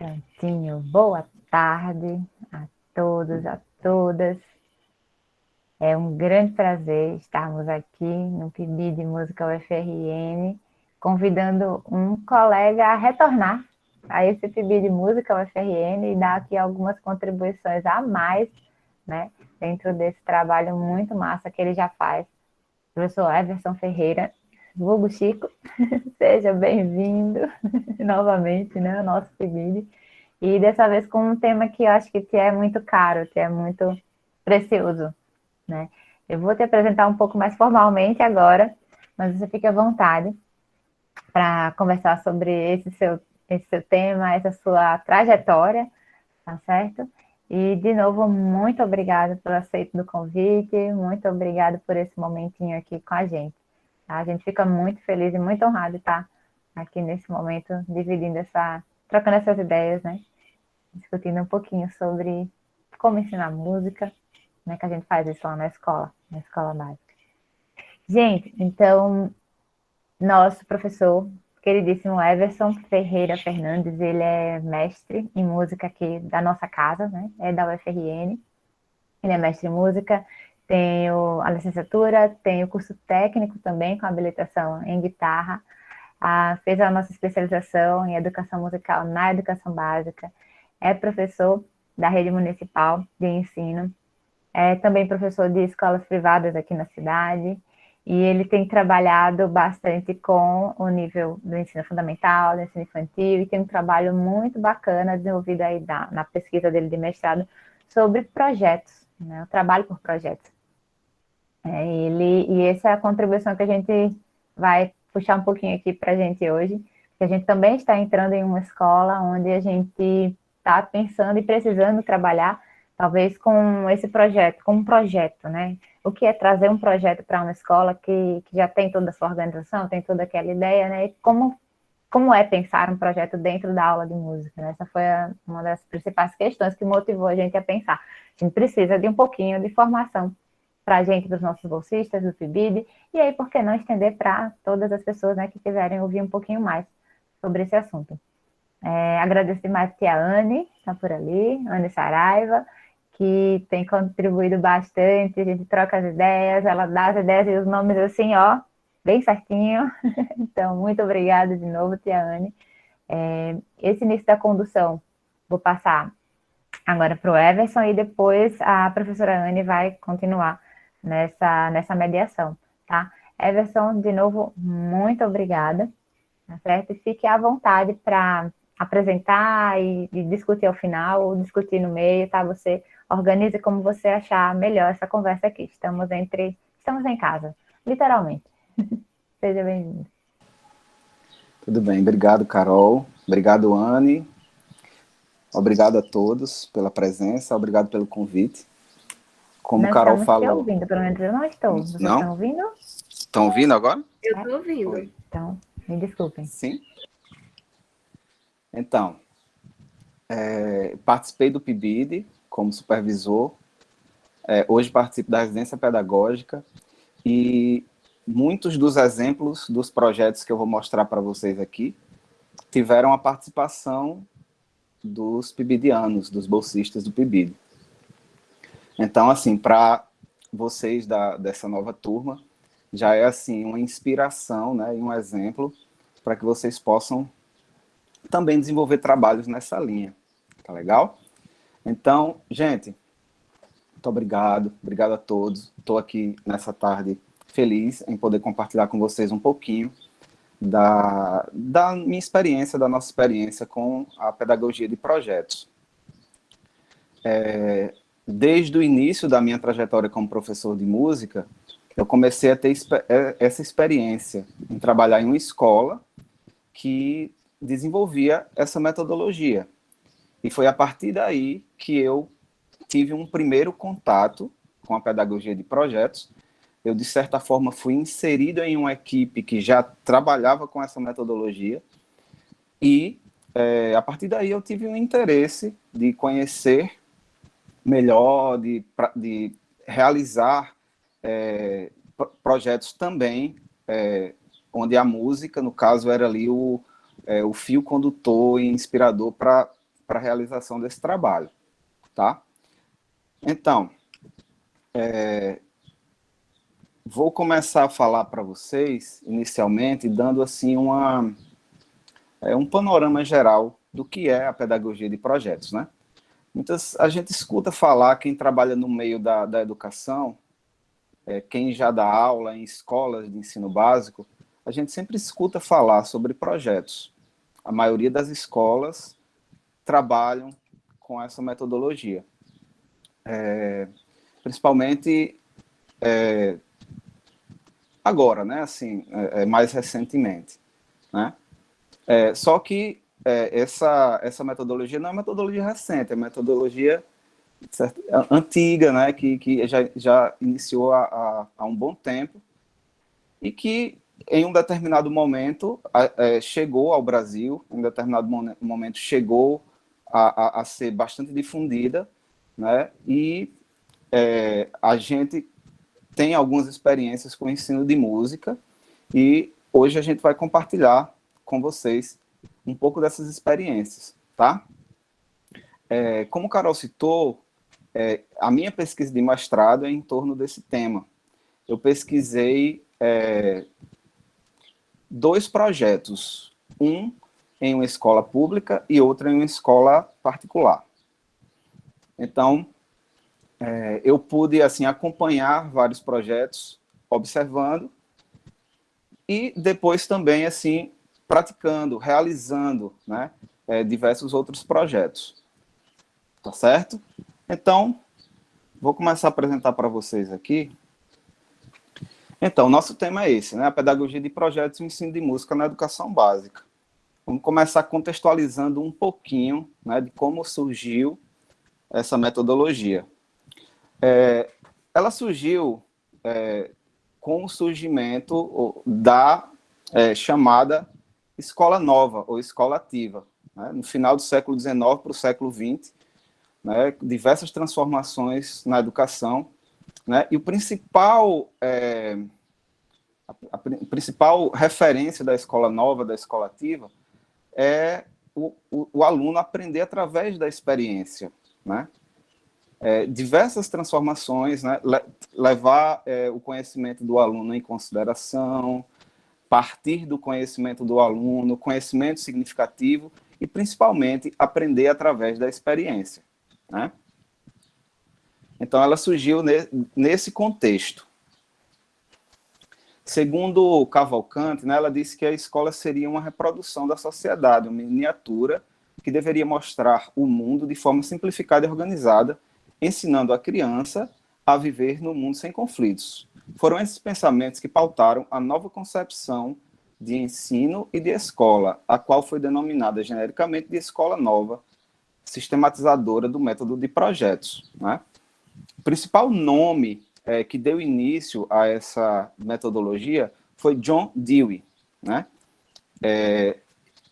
Prontinho. Boa tarde a todos, a todas. É um grande prazer estarmos aqui no PIB de Música UFRN, convidando um colega a retornar a esse PIB de Música UFRN e dar aqui algumas contribuições a mais, né, dentro desse trabalho muito massa que ele já faz. Professor Everson Ferreira, vulgo Chico, seja bem-vindo novamente, né, ao nosso PIB. E dessa vez com um tema que eu acho que te é muito caro, te é muito precioso, né? Eu vou te apresentar um pouco mais formalmente agora, mas você fique à vontade para conversar sobre esse seu tema, essa sua trajetória, tá certo? E, de novo, muito obrigada pelo aceito do convite, muito obrigada por esse momentinho aqui com a gente. Tá? A gente fica muito feliz e muito honrado de estar aqui nesse momento, trocando essas ideias, né? Discutindo um pouquinho sobre como ensinar música, né, que a gente faz isso lá na escola básica. Gente, então, nosso professor, queridíssimo Everson Ferreira Fernandes, ele é mestre em música aqui da nossa casa, né, é da UFRN, ele é mestre em música, tem a licenciatura, tem o curso técnico também, com habilitação em guitarra, fez a nossa especialização em educação musical na educação básica, é professor da rede municipal de ensino, é também professor de escolas privadas aqui na cidade, e ele tem trabalhado bastante com o nível do ensino fundamental, do ensino infantil, e tem um trabalho muito bacana desenvolvido aí na pesquisa dele de mestrado sobre projetos, né, o trabalho por projetos. E essa é a contribuição que a gente vai puxar um pouquinho aqui para a gente hoje, que a gente também está entrando em uma escola onde a gente está pensando e precisando trabalhar, talvez com esse projeto, com um projeto, né? O que é trazer um projeto para uma escola que já tem toda a sua organização, tem toda aquela ideia, né? E como é pensar um projeto dentro da aula de música, né? Essa foi uma das principais questões que motivou a gente a pensar. A gente precisa de um pouquinho de formação para a gente, para os nossos bolsistas do PIBID, e aí, por que não estender para todas as pessoas, né, que quiserem ouvir um pouquinho mais sobre esse assunto. Agradeço demais a tia Anne, está por ali, Anne Saraiva, que tem contribuído bastante, a gente troca as ideias, ela dá as ideias e os nomes assim, ó, bem certinho. Então, muito obrigada de novo, tia Anne. Esse início da condução, vou passar agora para o Everson e depois a professora Anne vai continuar nessa mediação, tá? Everson, de novo, muito obrigada, tá certo? E fique à vontade para apresentar e discutir ao final, ou discutir no meio, tá? Você organize como você achar melhor essa conversa aqui. Estamos em casa, literalmente. Seja bem-vindo. Tudo bem, obrigado, Carol. Obrigado, Anne. Obrigado a todos pela presença, obrigado pelo convite. Como Nós Carol estamos te falou... ouvindo, pelo menos eu não estou. Vocês Não? estão ouvindo? Estão ouvindo agora? Eu tô ouvindo. Oi. Então, me desculpem. Sim? Então, participei do PIBID como supervisor. Hoje participo da residência pedagógica e muitos dos exemplos dos projetos que eu vou mostrar para vocês aqui tiveram a participação dos PIBIDianos, dos bolsistas do PIBID. Então, assim, para vocês dessa nova turma, já é assim uma inspiração, né, e um exemplo para que vocês possam também desenvolver trabalhos nessa linha. Tá legal? Então, gente, muito obrigado a todos. Estou aqui nessa tarde feliz em poder compartilhar com vocês um pouquinho da minha experiência, da nossa experiência com a pedagogia de projetos. Desde o início da minha trajetória como professor de música, eu comecei a ter essa experiência em trabalhar em uma escola que desenvolvia essa metodologia. E foi a partir daí que eu tive um primeiro contato com a pedagogia de projetos. Eu, de certa forma, fui inserido em uma equipe que já trabalhava com essa metodologia e, a partir daí, eu tive um interesse de conhecer melhor, de realizar projetos também, onde a música, no caso, era ali o fio condutor e inspirador para para a realização desse trabalho, tá? Então, vou começar a falar para vocês, inicialmente, dando assim um panorama geral do que é a pedagogia de projetos, né? A gente escuta falar, quem trabalha no meio da educação, quem já dá aula em escolas de ensino básico, a gente sempre escuta falar sobre projetos. A maioria das escolas trabalham com essa metodologia. Principalmente agora, né? Assim, mais recentemente, né? Só que essa metodologia não é metodologia recente, é metodologia certo, antiga, né? Que já iniciou há um bom tempo e que em um determinado momento chegou ao Brasil, em um determinado momento chegou a ser bastante difundida, né? E a gente tem algumas experiências com o ensino de música e hoje a gente vai compartilhar com vocês um pouco dessas experiências, tá? Como o Carol citou, a minha pesquisa de mestrado é em torno desse tema. Eu pesquisei 2 projetos, um em uma escola pública e outro em uma escola particular. Então, eu pude assim acompanhar vários projetos, observando e depois também assim praticando, realizando, né, diversos outros projetos. Tá certo? Então, vou começar a apresentar para vocês aqui. Então, nosso tema é esse, né? A pedagogia de projetos e o ensino de música na educação básica. Vamos começar contextualizando um pouquinho, né, de como surgiu essa metodologia. Ela surgiu com o surgimento da chamada escola nova, ou escola ativa, né? No final do século XIX para o século XX, né? Diversas transformações na educação, né? E a principal referência da escola nova, da escola ativa, é o aluno aprender através da experiência, né? Diversas transformações, né? Levar o conhecimento do aluno em consideração, partir do conhecimento do aluno, conhecimento significativo e, principalmente, aprender através da experiência, né? Então, ela surgiu nesse contexto. Segundo Cavalcante, né, ela disse que a escola seria uma reprodução da sociedade, uma miniatura que deveria mostrar o mundo de forma simplificada e organizada, ensinando a criança a viver no mundo sem conflitos. Foram esses pensamentos que pautaram a nova concepção de ensino e de escola, a qual foi denominada genericamente de Escola Nova, sistematizadora do método de projetos, né? O principal nome que deu início a essa metodologia foi John Dewey, né?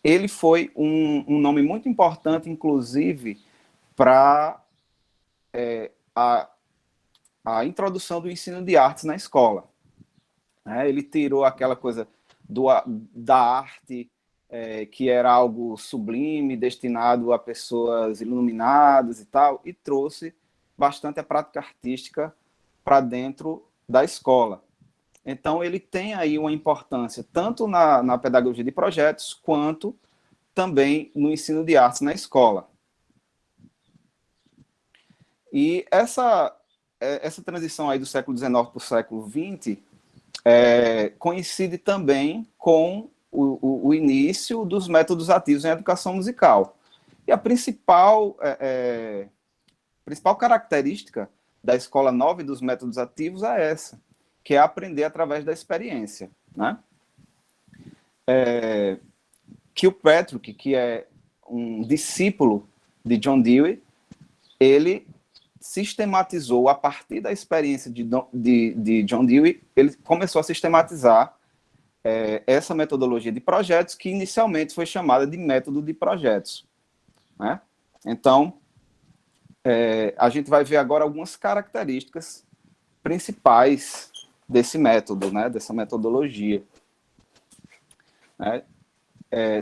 Ele foi um nome muito importante, inclusive, para a introdução do ensino de artes na escola. Ele tirou aquela coisa da arte, que era algo sublime, destinado a pessoas iluminadas e tal, e trouxe bastante a prática artística para dentro da escola. Então, ele tem aí uma importância tanto na pedagogia de projetos, quanto também no ensino de artes na escola. E essa transição aí do século XIX para o século XX coincide também com o início dos métodos ativos em educação musical. E a principal característica da escola nova e dos métodos ativos é essa, que é aprender através da experiência, né? Kilpatrick, que é um discípulo de John Dewey, ele sistematizou, a partir da experiência de John Dewey, ele começou a sistematizar essa metodologia de projetos, que inicialmente foi chamada de método de projetos, né? Então, a gente vai ver agora algumas características principais desse método, né, dessa metodologia.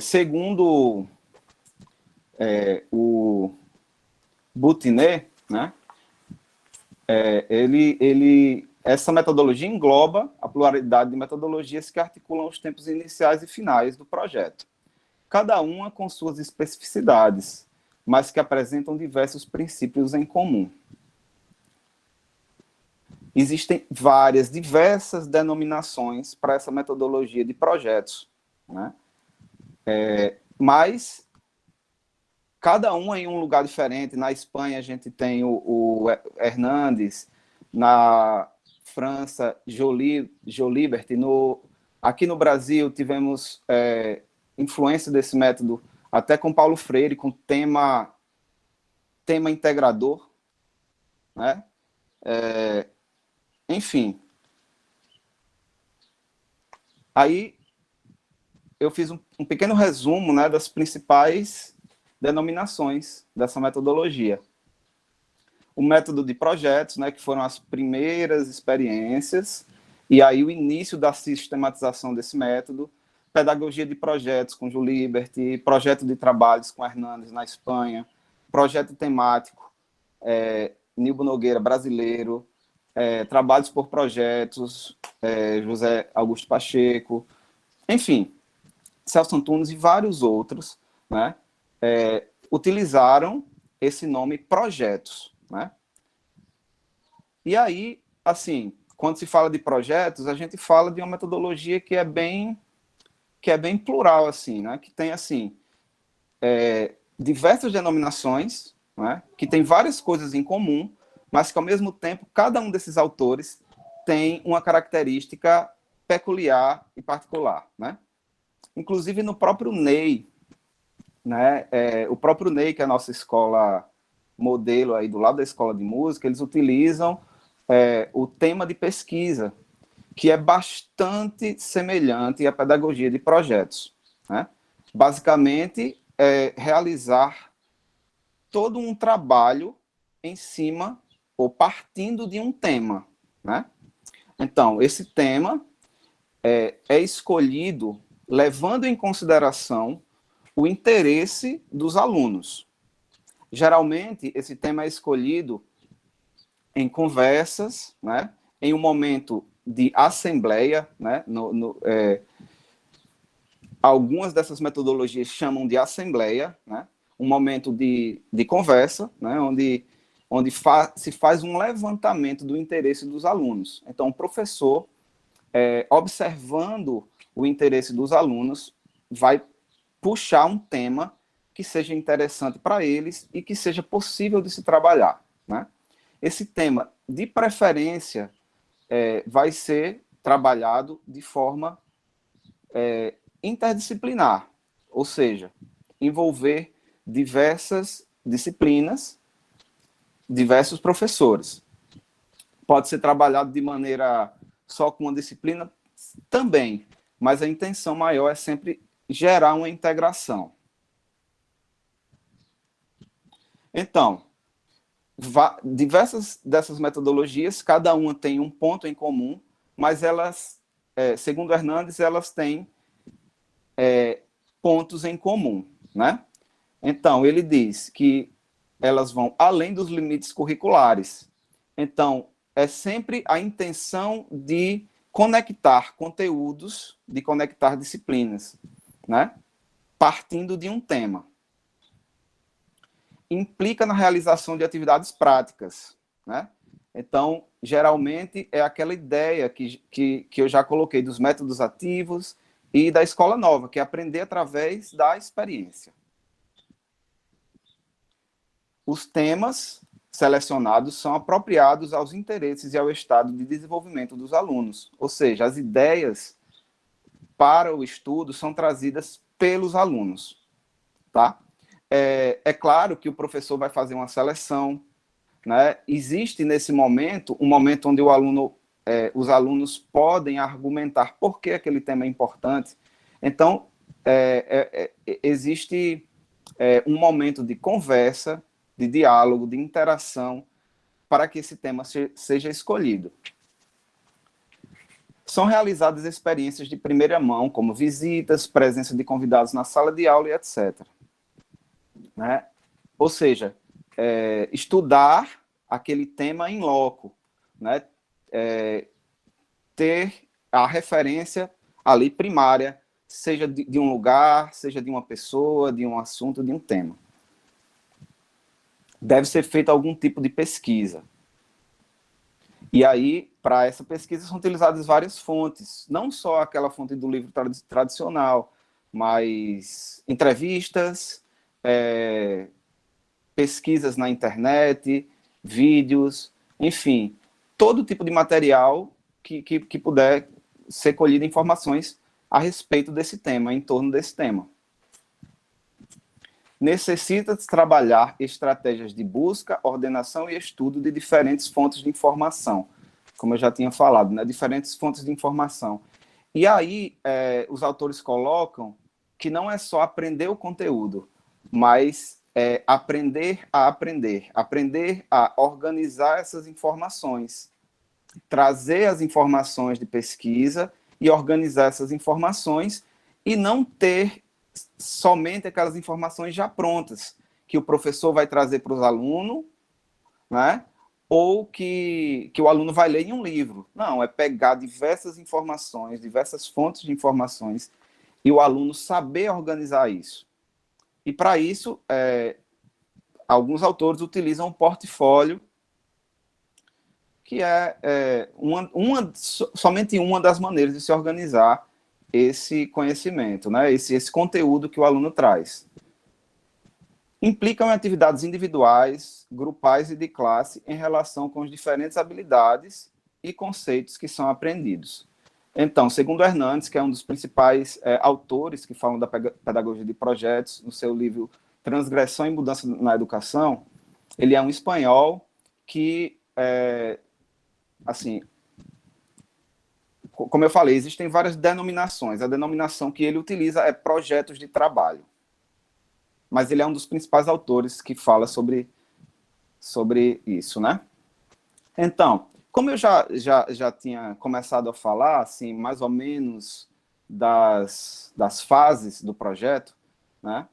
Segundo o Boutinet, né? Essa metodologia engloba a pluralidade de metodologias que articulam os tempos iniciais e finais do projeto, cada uma com suas especificidades, mas que apresentam diversos princípios em comum. Existem diversas denominações para essa metodologia de projetos, né? Mas cada uma em um lugar diferente. Na Espanha a gente tem o Hernandes, na França, Joliberty, aqui no Brasil tivemos influência desse método até com Paulo Freire, com tema integrador, né? Enfim. Aí eu fiz um pequeno resumo, né, das principais denominações dessa metodologia. O método de projetos, né, que foram as primeiras experiências, e aí o início da sistematização desse método, pedagogia de projetos com Jules Liberty, projeto de trabalhos com Hernandes na Espanha, projeto temático, Nilbo Nogueira, brasileiro, trabalhos por projetos, José Augusto Pacheco, enfim, Celso Antunes e vários outros, né, utilizaram esse nome projetos, né? E aí, assim, quando se fala de projetos, a gente fala de uma metodologia que é bem plural, assim, né? Que tem, assim, diversas denominações, né? Que tem várias coisas em comum, mas que, ao mesmo tempo, cada um desses autores tem uma característica peculiar e particular, né? Inclusive, no próprio Ney, né? O próprio Ney, que é a nossa escola modelo aí do lado da escola de música, eles utilizam o tema de pesquisa, que é bastante semelhante à pedagogia de projetos, né? Basicamente, realizar todo um trabalho em cima ou partindo de um tema, né? Então, esse tema é escolhido levando em consideração o interesse dos alunos. Geralmente, esse tema é escolhido em conversas, né? Em um momento de assembleia, né? Algumas dessas metodologias chamam de assembleia, né? Um momento de conversa, né? Onde se faz um levantamento do interesse dos alunos. Então, o professor, observando o interesse dos alunos, vai puxar um tema que seja interessante para eles e que seja possível de se trabalhar, né? Esse tema, de preferência, vai ser trabalhado de forma interdisciplinar, ou seja, envolver diversas disciplinas, diversos professores. Pode ser trabalhado de maneira só com uma disciplina também, mas a intenção maior é sempre gerar uma integração. Então, diversas dessas metodologias, cada uma tem um ponto em comum, mas elas, segundo Hernandes, elas têm pontos em comum, né? Então, ele diz que elas vão além dos limites curriculares. Então, é sempre a intenção de conectar conteúdos, de conectar disciplinas, né? Partindo de um tema. Implica na realização de atividades práticas, né? Então, geralmente, é aquela ideia que eu já coloquei dos métodos ativos e da escola nova, que é aprender através da experiência. Os temas selecionados são apropriados aos interesses e ao estado de desenvolvimento dos alunos, ou seja, as ideias para o estudo são trazidas pelos alunos, tá? É claro que o professor vai fazer uma seleção, né? Existe nesse momento um momento onde os alunos podem argumentar por que aquele tema é importante. Então, existe um momento de conversa, de diálogo, de interação, para que esse tema seja escolhido. São realizadas experiências de primeira mão, como visitas, presença de convidados na sala de aula e etc. né? Ou seja, estudar aquele tema em loco, né? Ter a referência ali primária, seja de um lugar, seja de uma pessoa, de um assunto, de um tema. Deve ser feita algum tipo de pesquisa. E aí, para essa pesquisa, são utilizadas várias fontes, não só aquela fonte do livro tradicional, mas entrevistas, pesquisas na internet, vídeos, enfim, todo tipo de material que puder ser colhido informações a respeito desse tema, em torno desse tema. Necessita trabalhar estratégias de busca, ordenação e estudo de diferentes fontes de informação, como eu já tinha falado, né? Diferentes fontes de informação. E aí, os autores colocam que não é só aprender o conteúdo, mas aprender a organizar essas informações, trazer as informações de pesquisa e organizar essas informações e não ter somente aquelas informações já prontas que o professor vai trazer para os alunos, né? Ou que o aluno vai ler em um livro. Não, é pegar diversas informações, diversas fontes de informações e o aluno saber organizar isso. E para isso, alguns autores utilizam um portfólio, que somente uma das maneiras de se organizar esse conhecimento, né? Esse conteúdo que o aluno traz. Implicam em atividades individuais, grupais e de classe em relação com as diferentes habilidades e conceitos que são aprendidos. Então, segundo Hernandes, que é um dos principais autores que falam da pedagogia de projetos, no seu livro Transgressão e Mudança na Educação, ele é um espanhol que, assim, como eu falei, existem várias denominações. A denominação que ele utiliza é projetos de trabalho. Mas ele é um dos principais autores que fala sobre isso, né? Então, como eu já tinha começado a falar, assim, mais ou menos das fases do projeto, né?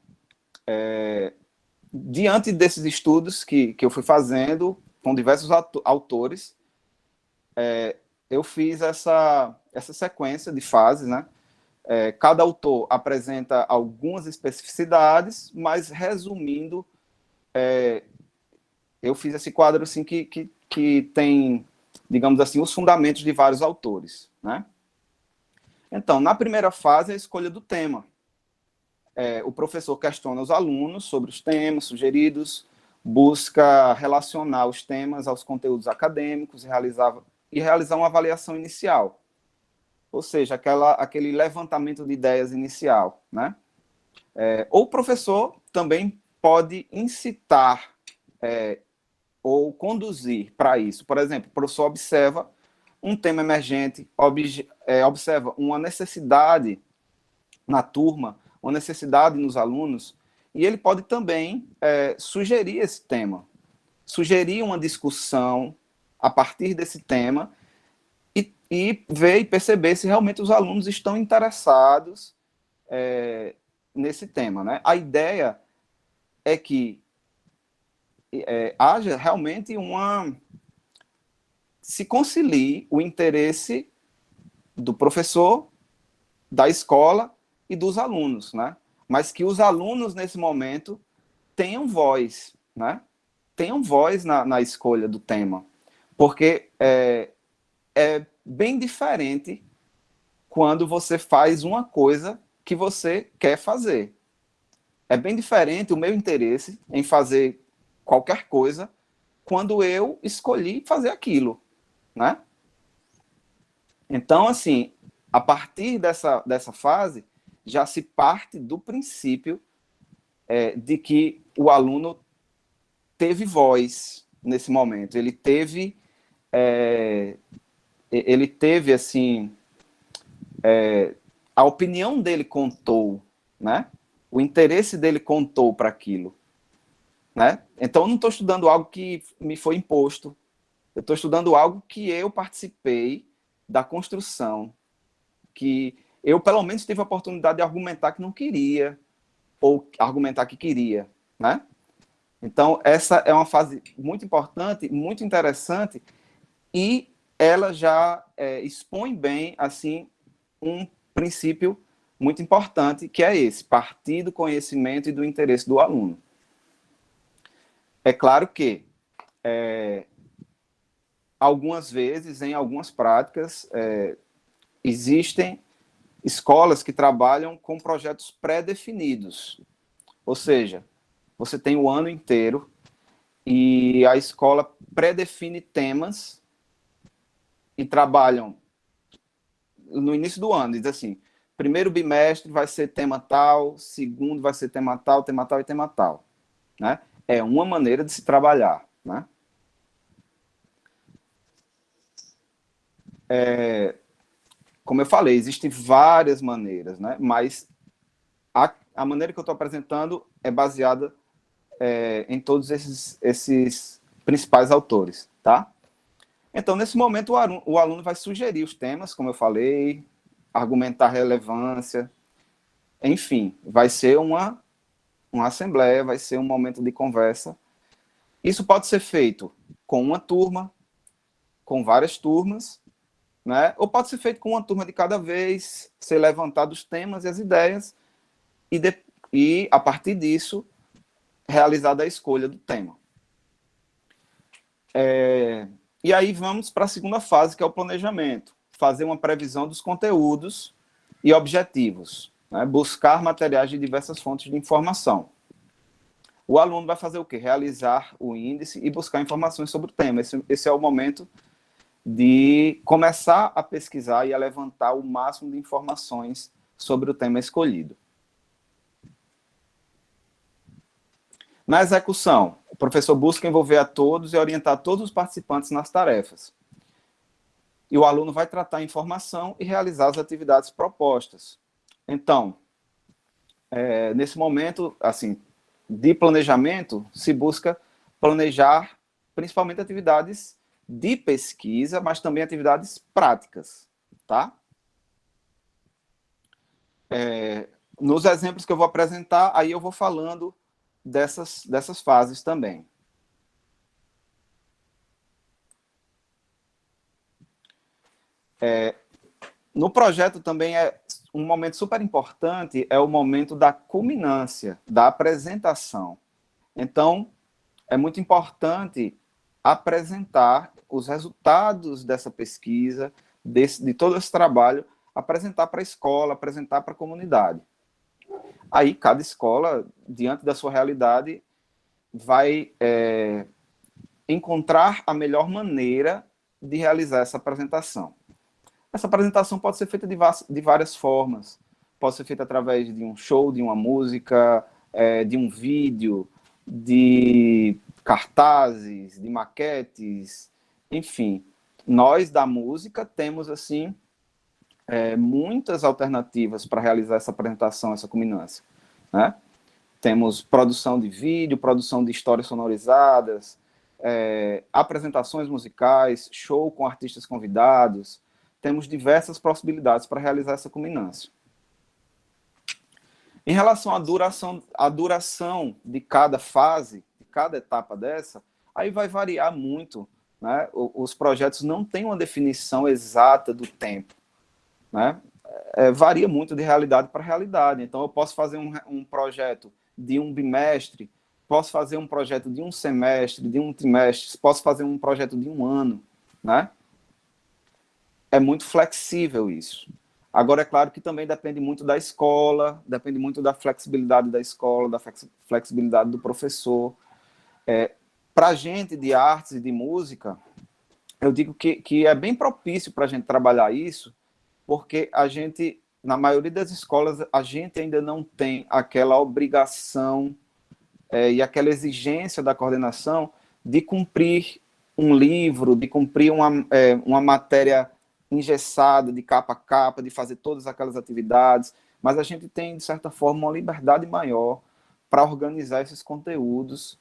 Diante desses estudos que eu fui fazendo com diversos autores, eu fiz essa sequência de fases, né? Cada autor apresenta algumas especificidades, mas resumindo, eu fiz esse quadro assim que tem, digamos assim, os fundamentos de vários autores, né? Então, na primeira fase, é a escolha do tema. O professor questiona os alunos sobre os temas sugeridos, busca relacionar os temas aos conteúdos acadêmicos e realizar uma avaliação inicial. Ou seja, aquele levantamento de ideias inicial, né? Ou o professor também pode incitar ou conduzir para isso. Por exemplo, o professor observa um tema emergente, observa uma necessidade na turma, uma necessidade nos alunos, e ele pode também sugerir esse tema, sugerir uma discussão a partir desse tema e ver e perceber se realmente os alunos estão interessados nesse tema, né? A ideia é que haja realmente se concilie o interesse do professor, da escola e dos alunos, né? Mas que os alunos, nesse momento, tenham voz, né? Tenham voz na escolha do tema. Porque é bem diferente quando você faz uma coisa que você quer fazer. É bem diferente o meu interesse em fazer qualquer coisa quando eu escolhi fazer aquilo, né? Então, assim, a partir dessa fase, já se parte do princípio de que o aluno teve voz nesse momento. Ele teve assim, a opinião dele contou, né? O interesse dele contou para aquilo, né? Então, eu não estou estudando algo que me foi imposto. Eu estou estudando algo que eu participei da construção, que eu, pelo menos, tive a oportunidade de argumentar que não queria, ou argumentar que queria, né? Então, essa é uma fase muito importante, muito interessante, e ela já expõe bem, assim, um princípio muito importante, que é esse, partir do conhecimento e do interesse do aluno. É claro que, algumas vezes, em algumas práticas, existem escolas que trabalham com projetos pré-definidos, ou seja, você tem o ano inteiro e a escola pré-define temas e trabalham no início do ano, diz assim, primeiro bimestre vai ser tema tal, segundo vai ser tema tal e tema tal, né? É uma maneira de se trabalhar, né? Como eu falei, existem várias maneiras, né? Mas a maneira que eu estou apresentando é baseada em todos esses principais autores, tá? Então, nesse momento, o aluno vai sugerir os temas, como eu falei, argumentar relevância, enfim, vai ser uma assembleia, vai ser um momento de conversa. Isso pode ser feito com uma turma, com várias turmas, né? Ou pode ser feito com uma turma de cada vez, ser levantados os temas e as ideias, e a partir disso, realizada a escolha do tema. E aí vamos para a segunda fase, que é o planejamento. Fazer uma previsão dos conteúdos e objetivos. Né? Buscar materiais de diversas fontes de informação. O aluno vai fazer o quê? Realizar o índice e buscar informações sobre o tema. Esse é o momento de começar a pesquisar e a levantar o máximo de informações sobre o tema escolhido. Na execução, o professor busca envolver a todos e orientar todos os participantes nas tarefas. E o aluno vai tratar a informação e realizar as atividades propostas. Então, nesse momento, assim, de planejamento, se busca planejar principalmente atividades de pesquisa, mas também atividades práticas, tá? Nos exemplos que eu vou apresentar, aí eu vou falando dessas fases também. No projeto também um momento super importante, é o momento da culminância, da apresentação. Então, é muito importante apresentar os resultados dessa pesquisa, de todo esse trabalho, apresentar para a escola, apresentar para a comunidade. Aí, cada escola, diante da sua realidade, vai encontrar a melhor maneira de realizar essa apresentação. Essa apresentação pode ser feita de várias formas. Pode ser feita através de um show, de uma música, de um vídeo, de cartazes, de maquetes, enfim. Nós, da música, temos, assim, muitas alternativas para realizar essa apresentação, essa culminância, né? Temos produção de vídeo, produção de histórias sonorizadas, apresentações musicais, show com artistas convidados. Temos diversas possibilidades para realizar essa culminância. Em relação à duração de cada fase, de cada etapa dessa, aí vai variar muito, né? Os projetos não têm uma definição exata do tempo, né? Varia muito de realidade para realidade. Então, eu posso fazer um projeto de um bimestre, posso fazer um projeto de um semestre, de um trimestre, posso fazer um projeto de um ano, né? É muito flexível isso. Agora, é claro que também depende muito da escola, depende muito da flexibilidade da escola, da flexibilidade do professor. Para a gente de artes e de música, eu digo que é bem propício para a gente trabalhar isso, porque a gente, na maioria das escolas, a gente ainda não tem aquela obrigação e aquela exigência da coordenação de cumprir um livro, de cumprir uma matéria engessada, de capa a capa, de fazer todas aquelas atividades, mas a gente tem, de certa forma, uma liberdade maior para organizar esses conteúdos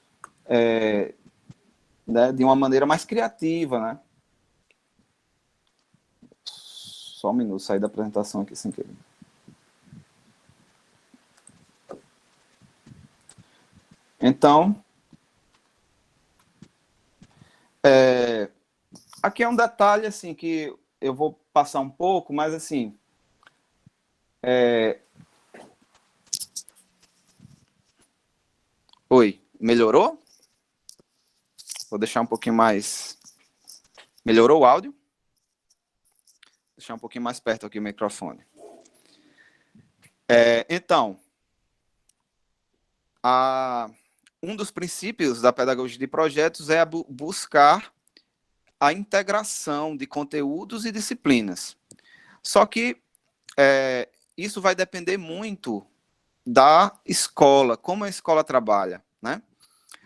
né, de uma maneira mais criativa, né? Só um minuto, sair da apresentação aqui sem querer. Então, aqui é um detalhe assim que eu vou passar um pouco, mas assim, oi, melhorou? Vou deixar um pouquinho mais. Melhorou o áudio? Vou deixar um pouquinho mais perto aqui o microfone. Então, um dos princípios da pedagogia de projetos é buscar a integração de conteúdos e disciplinas. Só que isso vai depender muito da escola, como a escola trabalha, né?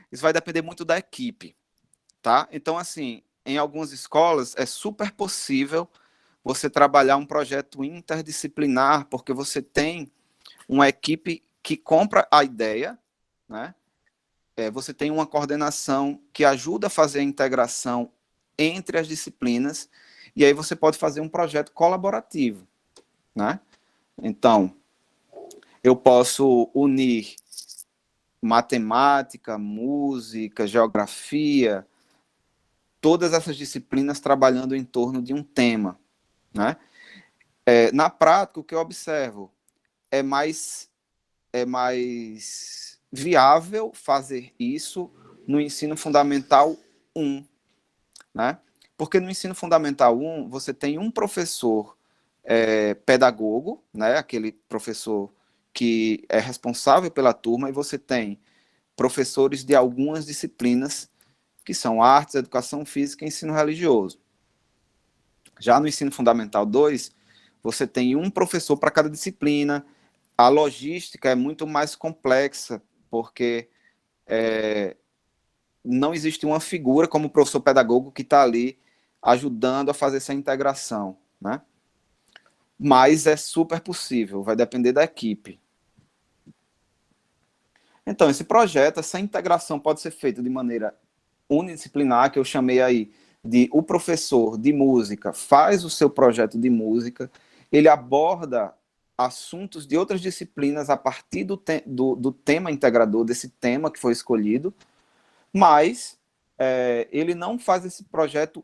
Isso vai depender muito da equipe, tá? Então, assim, em algumas escolas é super possível você trabalhar um projeto interdisciplinar, porque você tem uma equipe que compra a ideia, né? Você tem uma coordenação que ajuda a fazer a integração entre as disciplinas, e aí você pode fazer um projeto colaborativo, né? Então, eu posso unir matemática, música, geografia, todas essas disciplinas trabalhando em torno de um tema, né? Na prática, o que eu observo é mais viável fazer isso no ensino fundamental 1, né? Porque no ensino fundamental 1, você tem um professor pedagogo, né? Aquele professor que é responsável pela turma, e você tem professores de algumas disciplinas, que são artes, educação física e ensino religioso. Já no ensino fundamental 2, você tem um professor para cada disciplina. A logística é muito mais complexa, porque não existe uma figura como o professor pedagogo que está ali ajudando a fazer essa integração, né? Mas é super possível, vai depender da equipe. Então, esse projeto, essa integração pode ser feita de maneira unidisciplinar, que eu chamei aí de o professor de música faz o seu projeto de música, ele aborda assuntos de outras disciplinas a partir do tema integrador, desse tema que foi escolhido, mas ele não faz esse projeto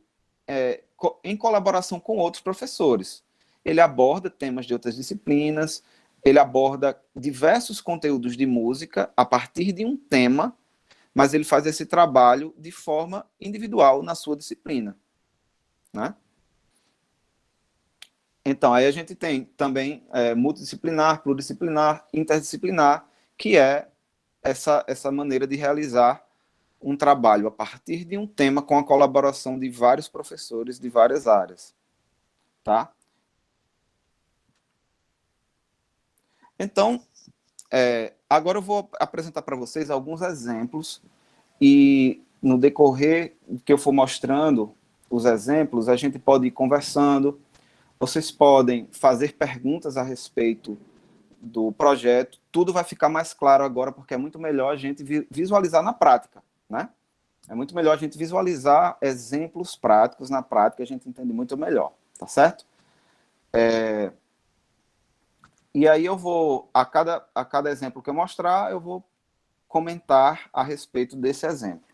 em colaboração com outros professores. Ele aborda temas de outras disciplinas, ele aborda diversos conteúdos de música a partir de um tema, mas ele faz esse trabalho de forma individual na sua disciplina, né? Então, aí a gente tem também multidisciplinar, pluridisciplinar, interdisciplinar, que é essa maneira de realizar um trabalho a partir de um tema com a colaboração de vários professores de várias áreas, tá? Então, agora eu vou apresentar para vocês alguns exemplos e no decorrer que eu for mostrando os exemplos, a gente pode ir conversando, vocês podem fazer perguntas a respeito do projeto, tudo vai ficar mais claro agora, porque é muito melhor a gente visualizar na prática, né? É muito melhor a gente visualizar exemplos práticos na prática, a gente entende muito melhor, tá certo? E aí eu vou, a cada exemplo que eu mostrar, eu vou comentar a respeito desse exemplo.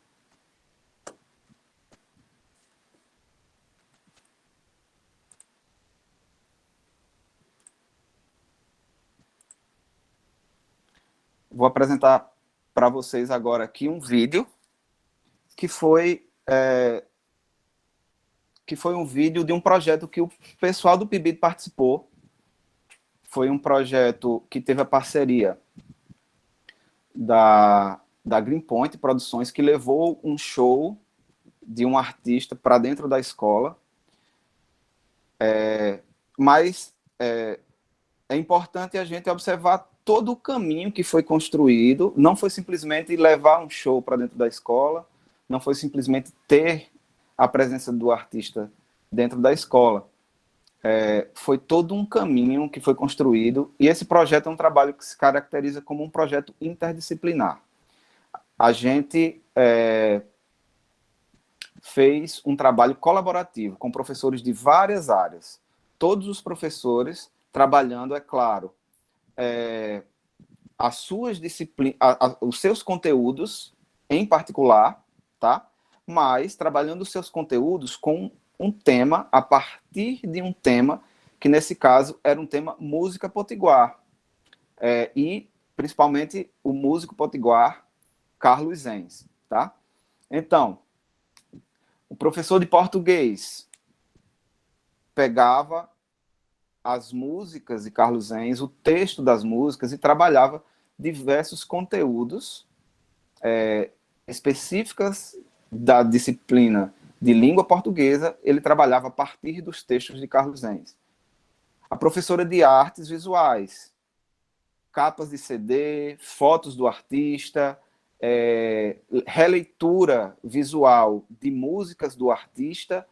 Vou apresentar para vocês agora aqui um vídeo que foi um vídeo de um projeto que o pessoal do PIBID participou. Foi um projeto que teve a parceria da Greenpoint Produções, que levou um show de um artista para dentro da escola. Mas é importante a gente observar todo o caminho que foi construído. Não foi simplesmente levar um show para dentro da escola, não foi simplesmente ter a presença do artista dentro da escola. Foi todo um caminho que foi construído, e esse projeto é um trabalho que se caracteriza como um projeto interdisciplinar. A gente fez um trabalho colaborativo com professores de várias áreas, todos os professores trabalhando, é claro, as suas disciplinas, os seus conteúdos em particular, tá? Mas trabalhando os seus conteúdos com um tema, a partir de um tema, que nesse caso era um tema música potiguar. E principalmente o músico potiguar Carlos Zenz, tá? Então, o professor de português pegava as músicas de Carlos Zenz, o texto das músicas, e trabalhava diversos conteúdos específicas da disciplina de língua portuguesa. Ele trabalhava a partir dos textos de Carlos Zenz. A professora de artes visuais, capas de CD, fotos do artista, releitura visual de músicas do artista,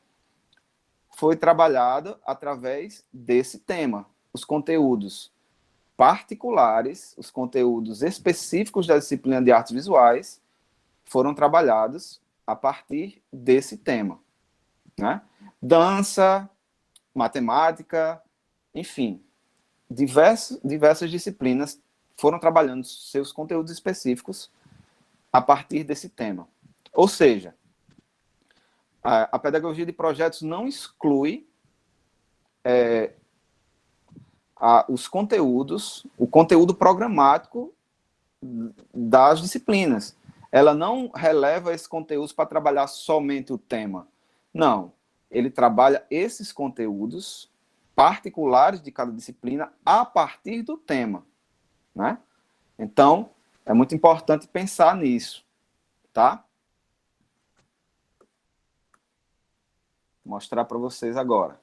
foi trabalhada através desse tema. Os conteúdos particulares, os conteúdos específicos da disciplina de artes visuais foram trabalhados a partir desse tema, né? Dança, matemática, enfim, diversas disciplinas foram trabalhando seus conteúdos específicos a partir desse tema. Ou seja, a pedagogia de projetos não exclui os conteúdos, o conteúdo programático das disciplinas. Ela não releva esses conteúdos para trabalhar somente o tema. Não, ele trabalha esses conteúdos particulares de cada disciplina a partir do tema, né? Então, é muito importante pensar nisso, tá? Vou mostrar para vocês agora.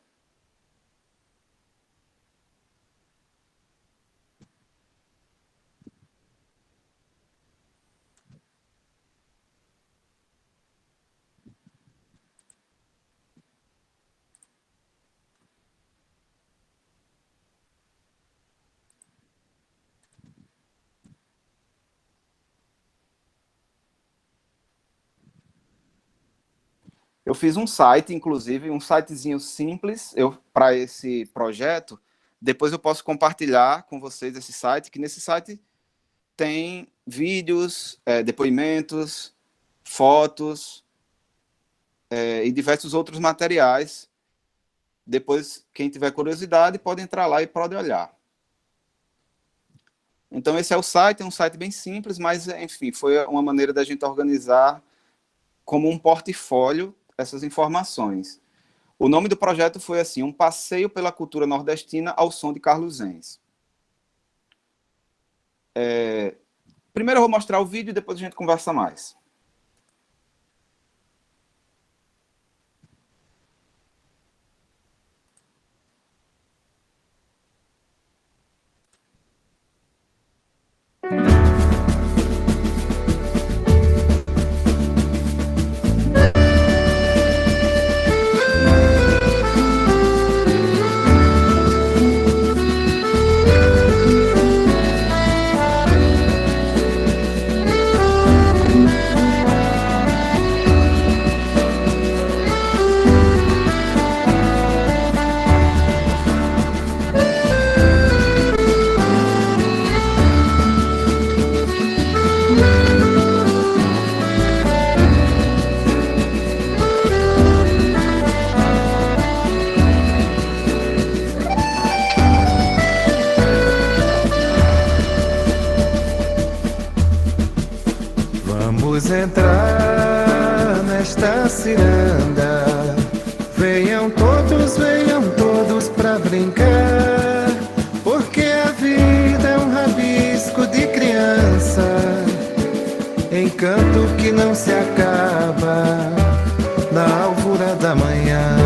Eu fiz um site, inclusive, um sitezinho simples para esse projeto. Depois eu posso compartilhar com vocês esse site, que nesse site tem vídeos, depoimentos, fotos e diversos outros materiais. Depois, quem tiver curiosidade, pode entrar lá e pode olhar. Então, esse é o site, é um site bem simples, mas, enfim, foi uma maneira da gente organizar como um portfólio essas informações. O nome do projeto foi assim: Um Passeio pela Cultura Nordestina ao Som de Carlos Zenz. Primeiro eu vou mostrar o vídeo e depois a gente conversa mais. Vamos entrar nesta ciranda. Venham todos pra brincar, porque a vida é um rabisco de criança, encanto que não se acaba na alvura da manhã.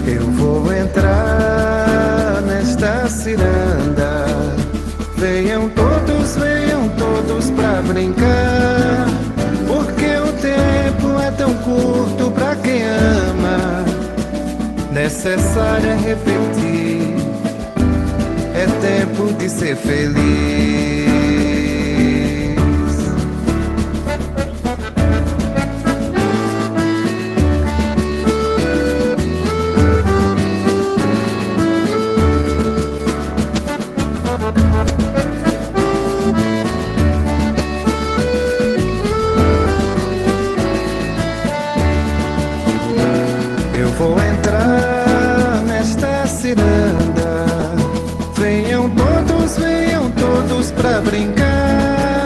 Eu vou entrar nesta ciranda. Venham todos pra brincar, porque o tempo é tão curto pra quem ama. Necessário é repetir, é tempo de ser feliz. pra brincar,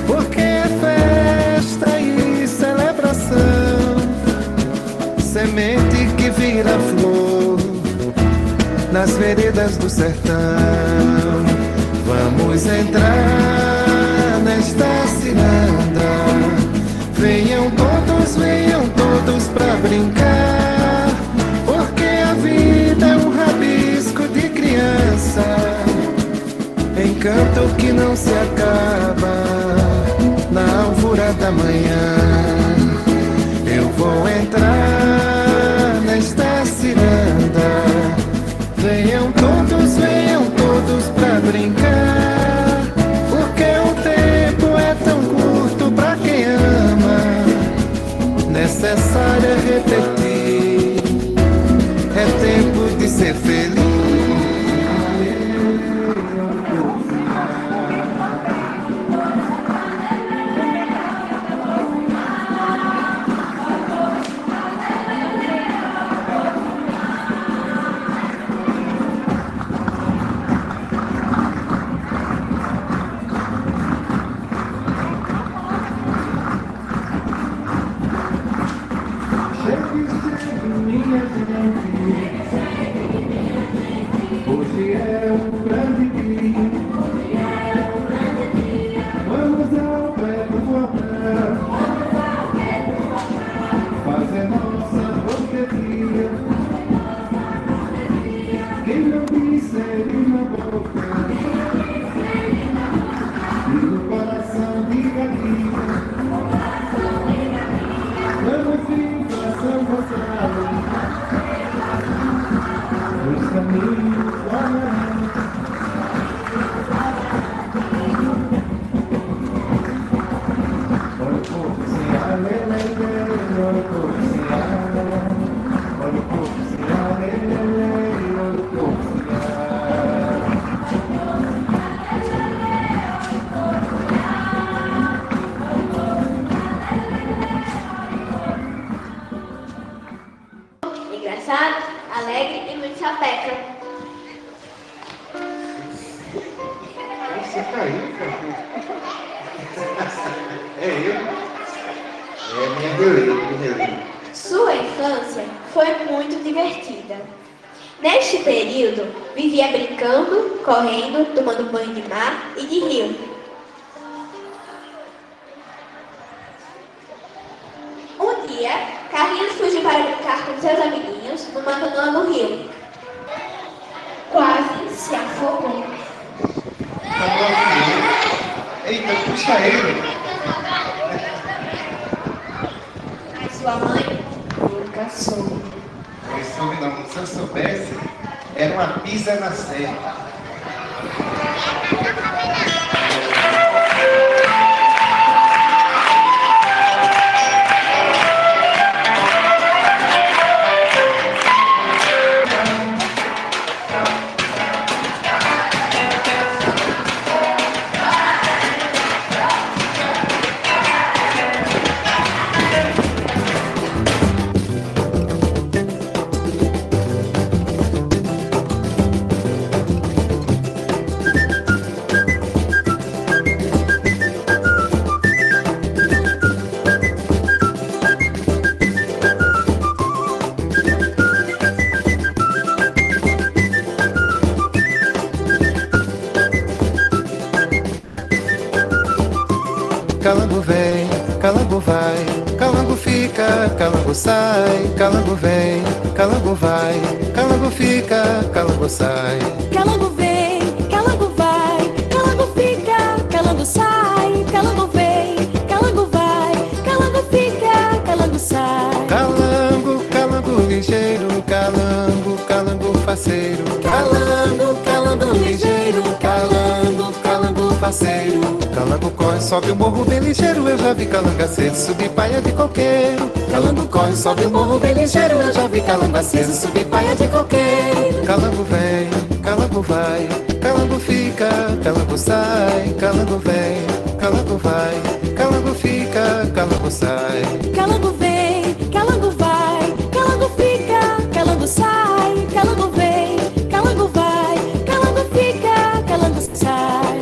porque é festa e celebração. Semente que vira flor nas veredas do sertão. Vamos entrar nesta ciranda. Venham todos pra brincar, porque a vida é um rabisco de criança, encanto que não se acaba na alvorada da manhã. Eu vou entrar nesta ciranda. Venham todos pra brincar, porque o tempo é tão curto pra quem ama. Necessário é repetir, é tempo de ser feliz. Hoje é um grande dia. Vamos ao pé do forró, fazer nossa roqueria. Quem não disser uma boca e no coração diga diga. Vamos vir pra São Gonçalo, os caminhos do Amaral. Olha o povo se alelele, olha o povo se alelele, olha o povo se alelele, olha o povo se alelele. Engraçado, alegre e muito sapeca. Você caiu, cara? É eu? É minha beleza. Sua infância foi muito divertida. Neste período, vivia brincando, correndo, tomando banho de mar e de rio. Um dia, Carlinhos fugiu para brincar com seus amiguinhos numa canoa no rio. Quase se afogou. Eita, puxa ele. Mas sua mãe nunca soube. Esse homem não, se eu soubesse, era uma pisa na serra. Calango vem, calango vai, calango fica, calango sai, calango vem, calango vai, calango fica, calango sai. Calango vem, calango vai, calango fica, calango sai, calango vem, calango vai, calango fica, calango sai. Calango, calango ligeiro, calango, calango faceiro. Calango, calango ligeiro, calango, calango faceiro. Calango corre, sobe o morro bem ligeiro, eu já vi calangaceiro subir paia de coqueiro. Calango corre, sobe o morro bem ligeiro, eu já vi calango aceso subir paia de coqueiro. Calango vem, calango vai, calango fica, calango sai, calango vem, calango vai, calango fica, calango sai. Calango vem, calango vai, calango fica, calango sai, calango vem, calango vai, calango fica, calango sai.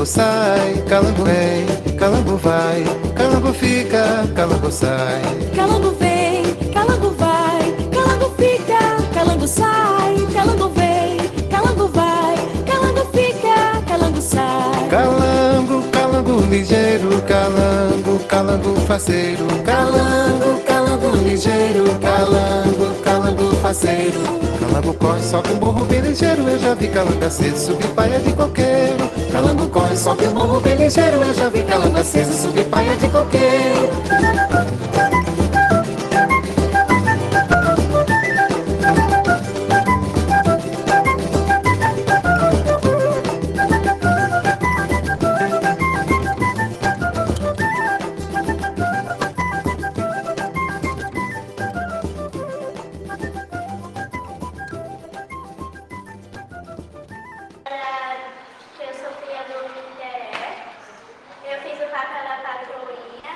calango sai, calango vem, calango vai, calango fica, calango sai. Calango vem, calango vai, calango fica, calango sai. Calango vem, calango vai, calango fica, calango sai. Calango, calango ligeiro, calango, calango faceiro. Calango, calango ligeiro, calango, calango faceiro. Calango corre, sobe um morro bem ligeiro, eu já vi calango aceso, subir paia de coqueiro. Calango corre, sobe um morro bem ligeiro, eu já vi calango aceso, subir paia de coqueiro. Eu sou filha do Interé. Eu fiz o papel da patroinha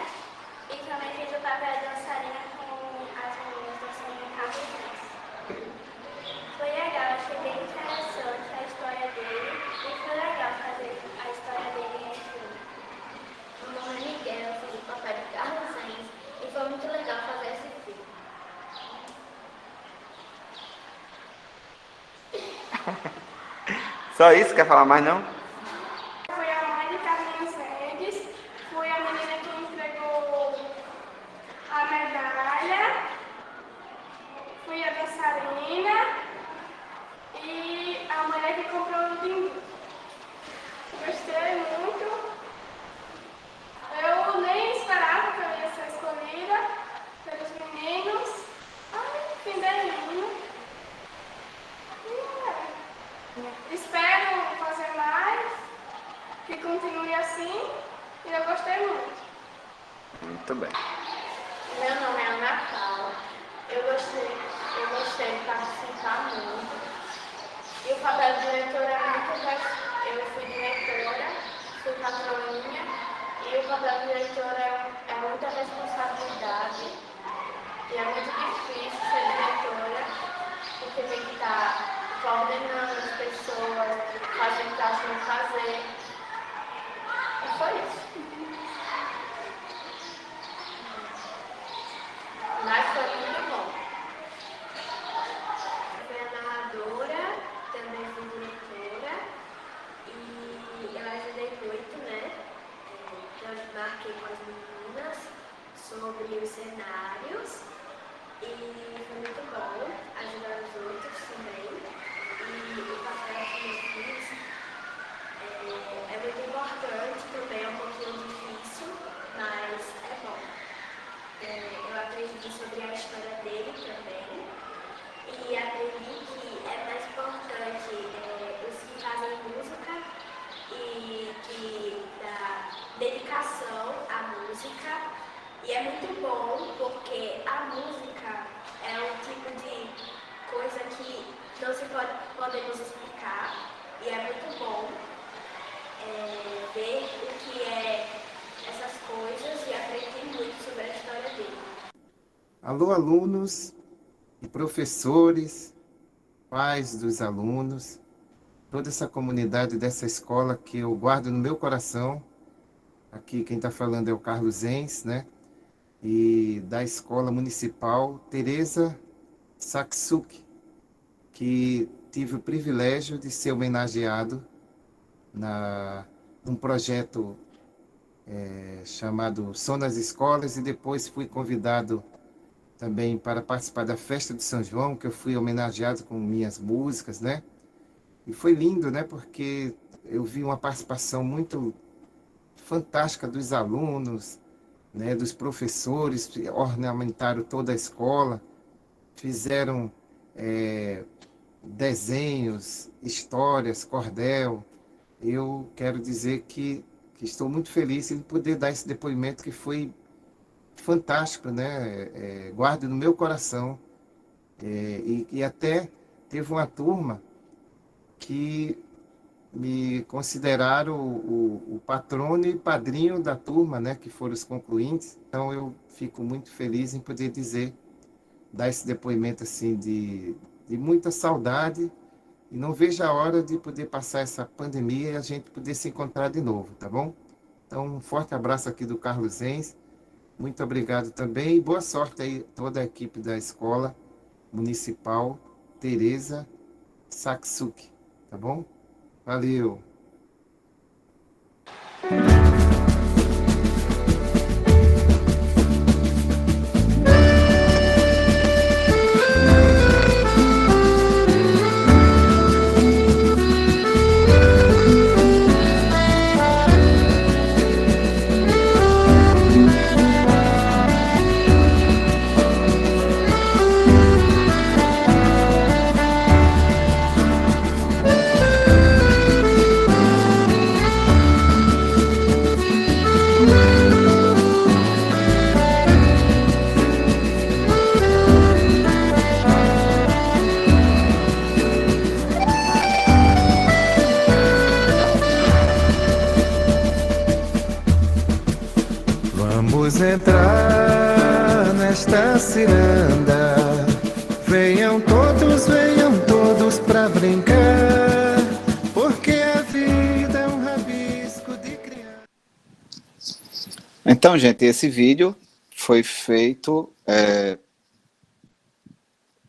e também fiz o papel da dançarina com as meninas dançando em Carlos. Foi legal, achei bem interessante a história dele e foi legal fazer a história dele em filme. Meu nome é Miguel, eu fiz o papel de Carlos e foi muito legal fazer esse filme. Só isso? Quer falar mais não? Fui a mãe de Carlinhos Mendes, fui a menina que entregou a medalha, fui a dançarina e a mulher que comprou o dinheiro. Gostei muito. Eu nem esperava que eu ia ser escolhida pelos meninos. Ai, fim lindo. Espero fazer mais, que continue assim, e eu gostei muito. Muito bem. Meu nome é Ana Paula, eu gostei de participar muito. E o papel de diretora é muito. Eu fui diretora, fui patroinha, e o papel de diretora é muita responsabilidade. E é muito difícil ser diretora, porque tem que estar coordenando as pessoas, fazendo o que elas têm que fazer. E foi isso. Mas foi muito bom. Fui a narradora, também fui diretora, e eu ajudei muito, né? Eu marquei com as meninas sobre os cenários, e foi muito bom ajudar os outros também. E o papel que eu fiz é muito importante também, é um pouquinho difícil, mas é bom. Eu aprendi sobre a história dele também e aprendi que é mais importante os que fazem música e que dá dedicação à música. E é muito bom porque a música é um tipo de coisa que não se podemos explicar, e é muito bom ver o que é essas coisas e aprender muito sobre a história dele. Alô, alunos e professores, pais dos alunos, toda essa comunidade dessa escola que eu guardo no meu coração. Aqui quem está falando é o Carlos Enz, né? E da Escola Municipal Teresa Saksuki, que tive o privilégio de ser homenageado num projeto chamado Som nas Escolas, e depois fui convidado também para participar da Festa de São João, que eu fui homenageado com minhas músicas, né? E foi lindo, né? Porque eu vi uma participação muito fantástica dos alunos, né? Dos professores, ornamentaram toda a escola, fizeram desenhos, histórias, cordel. Eu quero dizer que estou muito feliz em poder dar esse depoimento que foi fantástico, né? Guardo no meu coração. E até teve uma turma que me consideraram o patrono e padrinho da turma, né? Que foram os concluintes. Então eu fico muito feliz em poder dar esse depoimento assim de muita saudade, E não vejo a hora de poder passar essa pandemia e a gente poder se encontrar de novo, tá bom? Então, um forte abraço aqui do Carlos Enz. Muito obrigado também e boa sorte aí toda a equipe da Escola Municipal Teresa Saksuki, tá bom? Valeu! Vamos entrar nesta ciranda. Venham todos pra brincar. Porque a vida é um rabisco de criança. Então, gente, esse vídeo foi feito...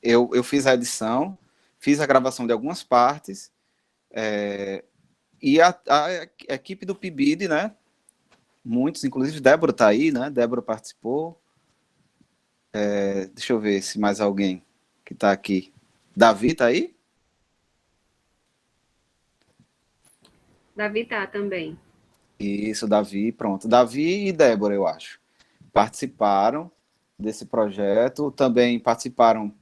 Eu fiz a edição, fiz a gravação de algumas partes, e a equipe do PIBID, né? Muitos, inclusive Débora está aí, né? Débora participou. Deixa eu ver se mais alguém que está aqui. Davi está aí? Davi tá também. Isso, Davi, pronto. Davi e Débora, eu acho, participaram desse projeto, também participaram,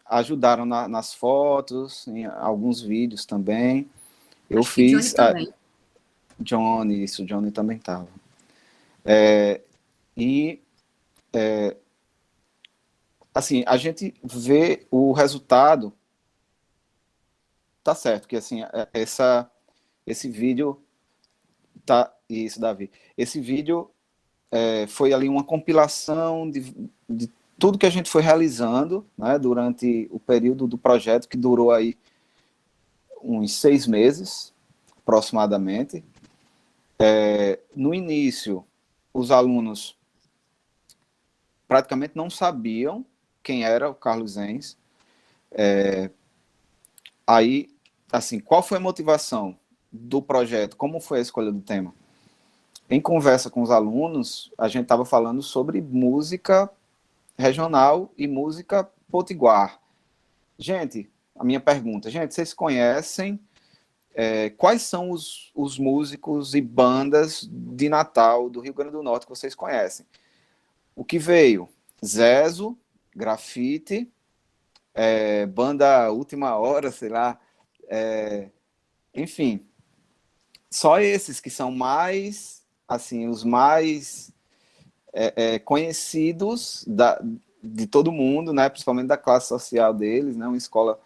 ajudaram nas fotos, em alguns vídeos também. Eu Acho que fiz... Johnny também. Johnny, isso, Johnny também estava. Assim, a gente vê o resultado, tá certo, que assim, esse vídeo, tá, isso, Davi, esse vídeo foi ali uma compilação de tudo que a gente foi realizando, né, durante o período do projeto, que durou aí uns 6 meses, aproximadamente. No início, os alunos praticamente não sabiam quem era o Carlos Enz. Aí, assim, qual foi a motivação do projeto? Como foi a escolha do tema? Em conversa com os alunos, a gente estava falando sobre música regional e música potiguar. Gente, a minha pergunta, gente, vocês conhecem quais são os músicos e bandas de Natal do Rio Grande do Norte que vocês conhecem? O que veio? Zezo, Grafite, banda Última Hora, sei lá, enfim, só esses que são mais, assim, os mais conhecidos de todo mundo, né, principalmente da classe social deles, né, uma escola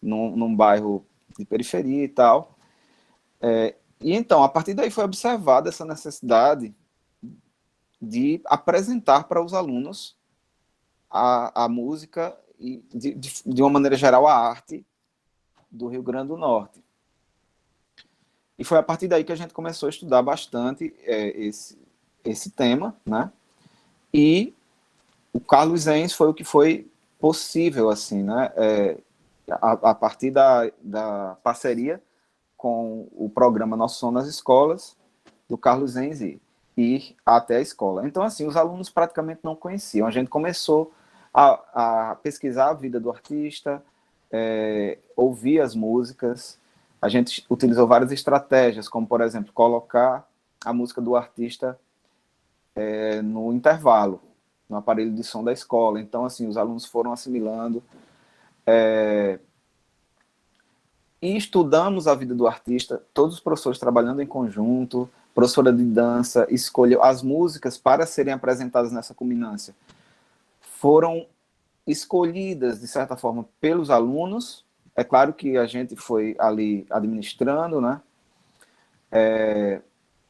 num bairro de periferia e tal. E então, a partir daí foi observada essa necessidade de apresentar para os alunos a música e, de uma maneira geral, a arte do Rio Grande do Norte. E foi a partir daí que a gente começou a estudar bastante esse tema, né? E o Carlos Enz foi o que foi possível, assim, né? A partir da parceria com o programa Nosso Som nas Escolas, do Carlos Enz ir até a escola. Então, assim, os alunos praticamente não conheciam. A gente começou a pesquisar a vida do artista, ouvir as músicas. A gente utilizou várias estratégias, como, por exemplo, colocar a música do artista no intervalo, no aparelho de som da escola. Então, assim, os alunos foram assimilando. E estudamos a vida do artista, todos os professores trabalhando em conjunto, professora de dança escolheu as músicas para serem apresentadas nessa culminância. Foram escolhidas, de certa forma, pelos alunos. É claro que a gente foi ali administrando, né?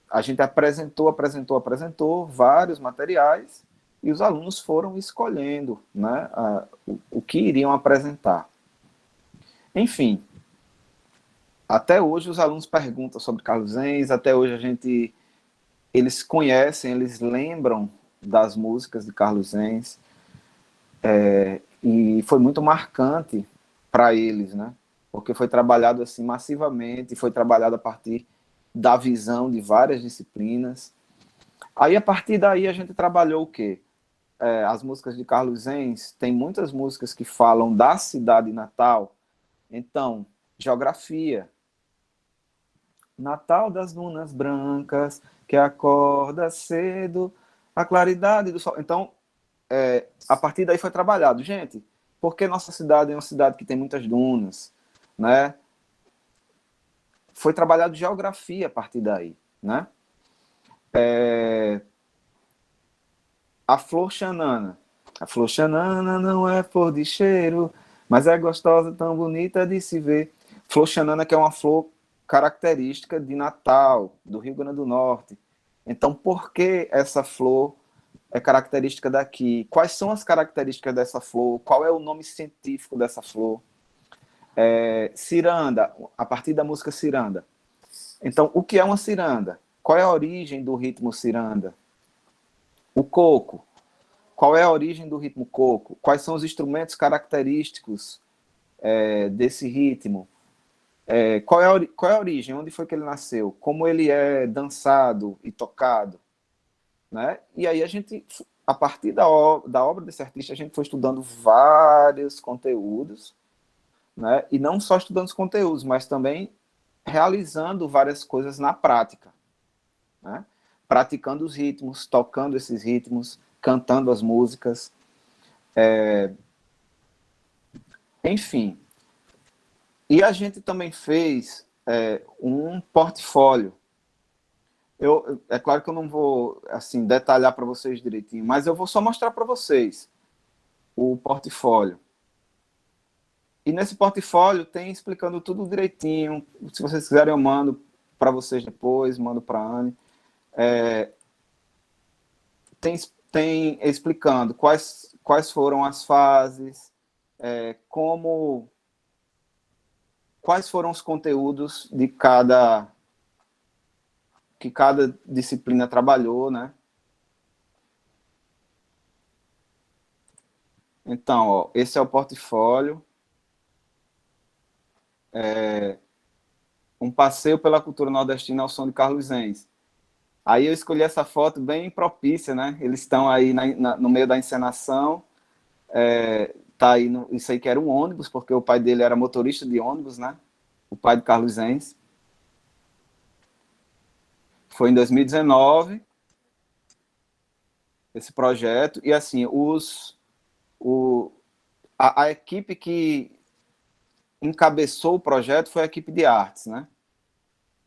A gente apresentou vários materiais e os alunos foram escolhendo, né, o que iriam apresentar. Enfim, até hoje os alunos perguntam sobre Carlos Enz, até hoje eles conhecem, eles lembram das músicas de Carlos Enz, e foi muito marcante para eles, né? Porque foi trabalhado assim massivamente, foi trabalhado a partir da visão de várias disciplinas. Aí, a partir daí, a gente trabalhou o quê? As músicas de Carlos Enz, tem muitas músicas que falam da cidade natal. Então, geografia. Natal das dunas brancas, que acorda cedo, a claridade do sol. Então, a partir daí foi trabalhado. Gente, porque nossa cidade é uma cidade que tem muitas dunas, né? Foi trabalhado geografia a partir daí, né? A flor xanana. A flor xanana não é flor de cheiro, mas é gostosa, tão bonita de se ver. Flor xanana, que é uma flor característica de Natal, do Rio Grande do Norte. Então, por que essa flor é característica daqui? Quais são as características dessa flor? Qual é o nome científico dessa flor? Ciranda, a partir da música Ciranda. Então, o que é uma ciranda? Qual é a origem do ritmo ciranda? O coco. Qual é a origem do ritmo coco? Quais são os instrumentos característicos desse ritmo? Qual é a origem? Onde foi que ele nasceu? Como ele é dançado e tocado? Né? E aí a partir da obra desse artista, a gente foi estudando vários conteúdos, né? E não só estudando os conteúdos, mas também realizando várias coisas na prática, né? Praticando os ritmos, tocando esses ritmos, cantando as músicas, enfim. E a gente também fez um portfólio. É claro que eu não vou assim detalhar para vocês direitinho, mas eu vou só mostrar para vocês o portfólio. E nesse portfólio tem explicando tudo direitinho. Se vocês quiserem, eu mando para vocês depois, mando para a Anne. Tem explicando quais foram as fases, quais foram os conteúdos que cada disciplina trabalhou, né? Então, ó, esse é o portfólio. Um passeio pela cultura nordestina ao som de Carlos Enz. Aí eu escolhi essa foto bem propícia, né? Eles estão aí no meio da encenação. Tá aí isso aí que era um ônibus, porque o pai dele era motorista de ônibus, né? O pai de Carlos Enz. Foi em 2019 esse projeto. E assim, a equipe que encabeçou o projeto foi a equipe de artes, né?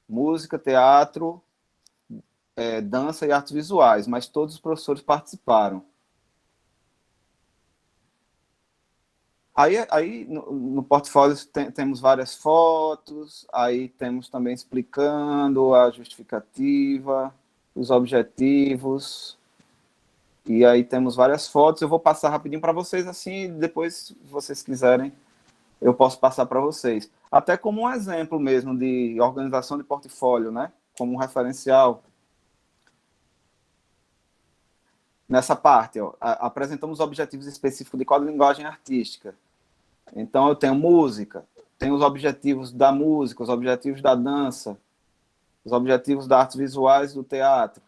Música, teatro, dança e artes visuais, mas todos os professores participaram. Aí no portfólio temos várias fotos, aí temos também explicando a justificativa, os objetivos, e aí temos várias fotos. Eu vou passar rapidinho para vocês, assim, depois, se vocês quiserem, eu posso passar para vocês. Até como um exemplo mesmo de organização de portfólio, né? Como um referencial. Nessa parte, ó, apresentamos objetivos específicos de cada linguagem artística. Então, eu tenho música, tenho os objetivos da música, os objetivos da dança, os objetivos das artes visuais do teatro.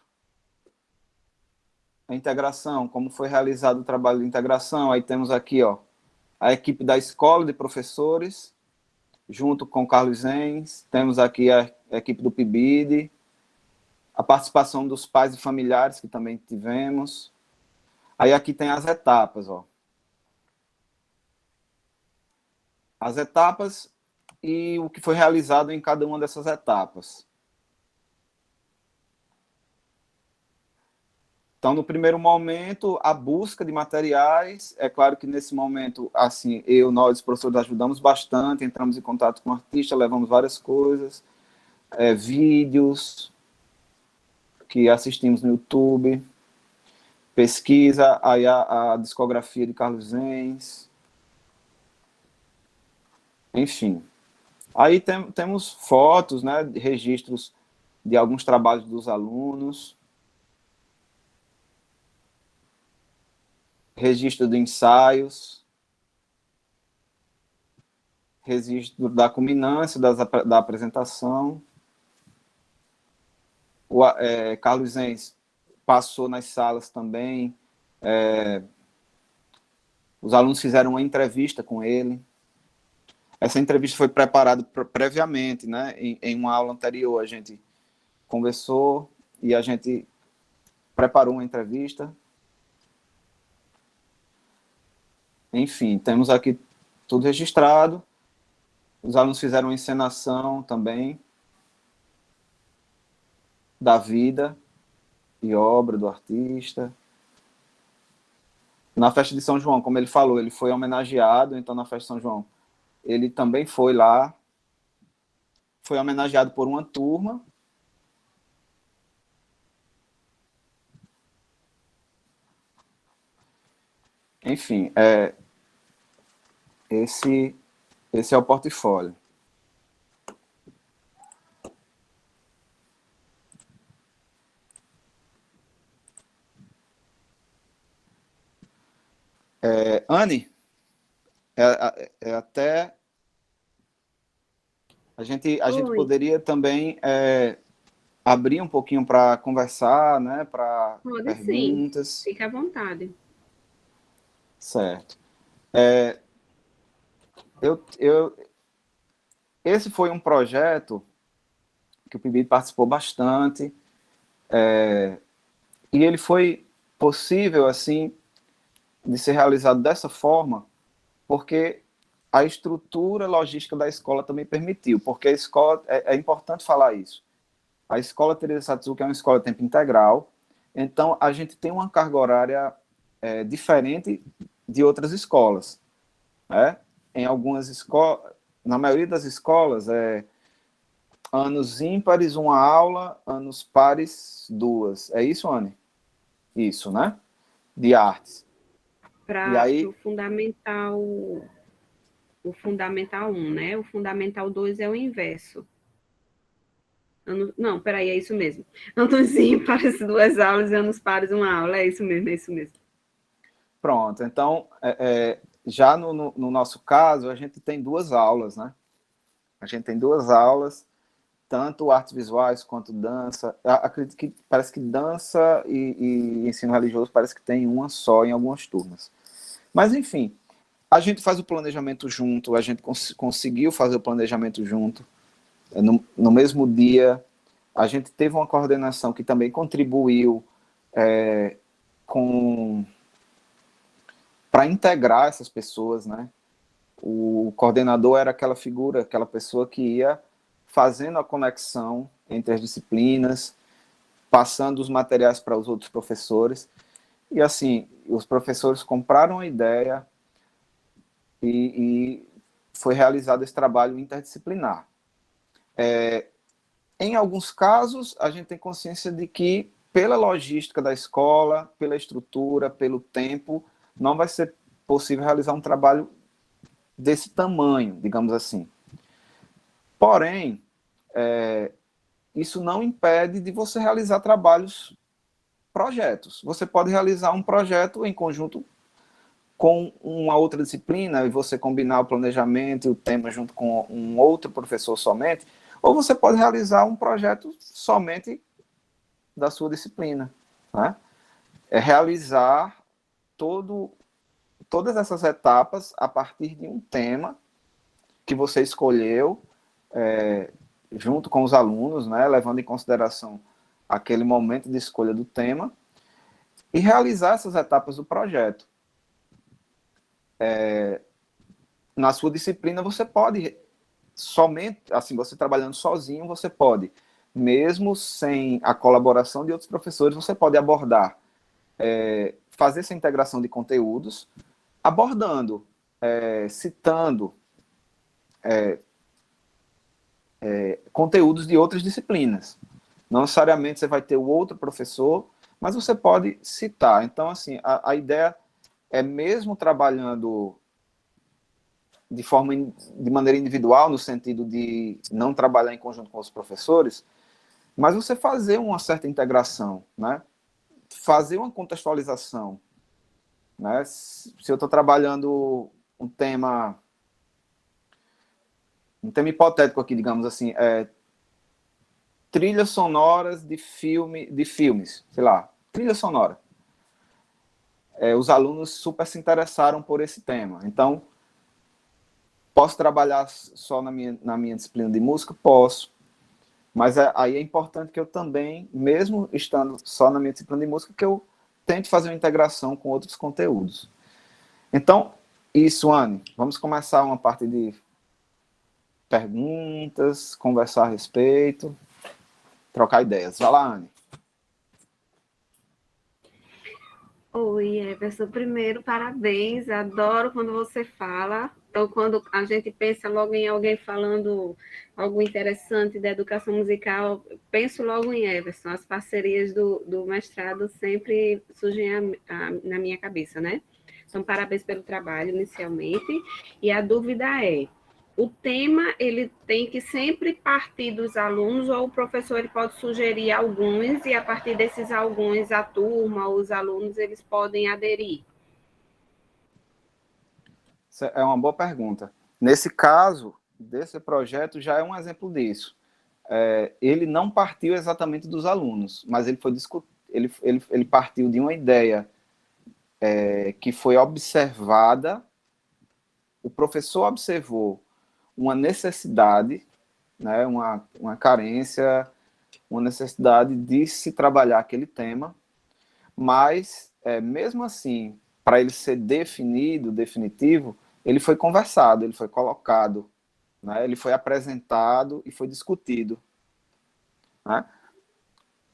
A integração, como foi realizado o trabalho de integração. Aí temos aqui, ó, a equipe da escola de professores, junto com Carlos Enz. Temos aqui a equipe do PIBID, a participação dos pais e familiares, que também tivemos. Aí aqui tem as etapas, ó. As etapas e o que foi realizado em cada uma dessas etapas. Então, no primeiro momento, a busca de materiais. É claro que nesse momento, assim, nós, professores, ajudamos bastante, entramos em contato com o artista, levamos várias coisas, vídeos que assistimos no YouTube, pesquisa, aí a discografia de Carlos Enz, enfim. Aí temos fotos, né, registros de alguns trabalhos dos alunos, registro de ensaios, registro da culminância da apresentação. Carlos Zenz passou nas salas também, os alunos fizeram uma entrevista com ele. Essa entrevista foi preparada previamente, né? Em uma aula anterior, a gente conversou e a gente preparou uma entrevista. Enfim, temos aqui tudo registrado. Os alunos fizeram uma encenação também da vida e obra do artista. Na festa de São João, como ele falou, ele foi homenageado, então na festa de São João ele também foi lá, foi homenageado por uma turma. Enfim, esse é o portfólio. Anne, até a gente poderia também abrir um pouquinho para conversar, né? Para perguntas. Sim. Fique à vontade. Certo. Esse foi um projeto que o PIBID participou bastante, e ele foi possível, assim, de ser realizado dessa forma, porque a estrutura logística da escola também permitiu, porque a escola, é importante falar isso, a escola Teresa Satsuki é uma escola de tempo integral, então a gente tem uma carga horária diferente de outras escolas, né? Em algumas escolas, na maioria das escolas, anos ímpares, uma aula, anos pares, duas. É isso, Anne? Isso, né? De artes. Para o fundamental 1, né? O fundamental 2 é o inverso. Não, peraí, é isso mesmo. Anos ímpares, 2 aulas, e anos pares, uma aula. É isso mesmo. Pronto, então, já no nosso caso, a gente tem 2 aulas, né? A gente tem 2 aulas, tanto artes visuais quanto dança. Acredito que parece que dança e ensino religioso parece que tem uma só em algumas turmas. Mas, enfim, a gente faz o planejamento junto, a gente conseguiu fazer o planejamento junto. No mesmo dia, a gente teve uma coordenação que também contribuiu para integrar essas pessoas, né? O coordenador era aquela figura, aquela pessoa que ia fazendo a conexão entre as disciplinas, passando os materiais para os outros professores. E, assim, os professores compraram a ideia e foi realizado esse trabalho interdisciplinar. Em alguns casos, a gente tem consciência de que, pela logística da escola, pela estrutura, pelo tempo, não vai ser possível realizar um trabalho desse tamanho, digamos assim. Porém, isso não impede de você realizar projetos. Você pode realizar um projeto em conjunto com uma outra disciplina, e você combinar o planejamento e o tema junto com um outro professor somente, ou você pode realizar um projeto somente da sua disciplina, né? Realizar todas essas etapas a partir de um tema que você escolheu, junto com os alunos, né, levando em consideração aquele momento de escolha do tema, e realizar essas etapas do projeto. Na sua disciplina, você pode somente, assim, você trabalhando sozinho, você pode, mesmo sem a colaboração de outros professores, você pode abordar, fazer essa integração de conteúdos, abordando, citando conteúdos de outras disciplinas. Não necessariamente você vai ter o outro professor, mas você pode citar. Então, assim, a ideia é, mesmo trabalhando de maneira individual, no sentido de não trabalhar em conjunto com os professores, mas você fazer uma certa integração, né? Fazer uma contextualização, né? Se eu estou trabalhando um tema hipotético aqui, digamos assim, trilhas sonoras de filmes, sei lá, trilha sonora. Os alunos super se interessaram por esse tema. Então, posso trabalhar só na minha disciplina de música? Posso. Mas aí é importante que eu também, mesmo estando só na minha disciplina de música, que eu tente fazer uma integração com outros conteúdos. Então, isso, Anne. Vamos começar uma parte de perguntas, conversar a respeito, trocar ideias. Vai lá, Anne. Oi, Everson. Primeiro, parabéns. Adoro quando você fala. Então, quando a gente pensa logo em alguém falando algo interessante da educação musical, penso logo em Everson. As parcerias do mestrado sempre surgem na minha cabeça, né? Então, parabéns pelo trabalho, inicialmente. E a dúvida é, o tema, ele tem que sempre partir dos alunos, ou o professor ele pode sugerir alguns, e a partir desses alguns, a turma, os alunos, eles podem aderir? É uma boa pergunta. Nesse caso, desse projeto, já é um exemplo disso. Ele não partiu exatamente dos alunos, mas ele partiu de uma ideia que foi observada, o professor observou uma necessidade, né, uma carência, uma necessidade de se trabalhar aquele tema, mas, mesmo assim, para ele ser definitivo, ele foi conversado, ele foi colocado, né, ele foi apresentado e foi discutido. Né?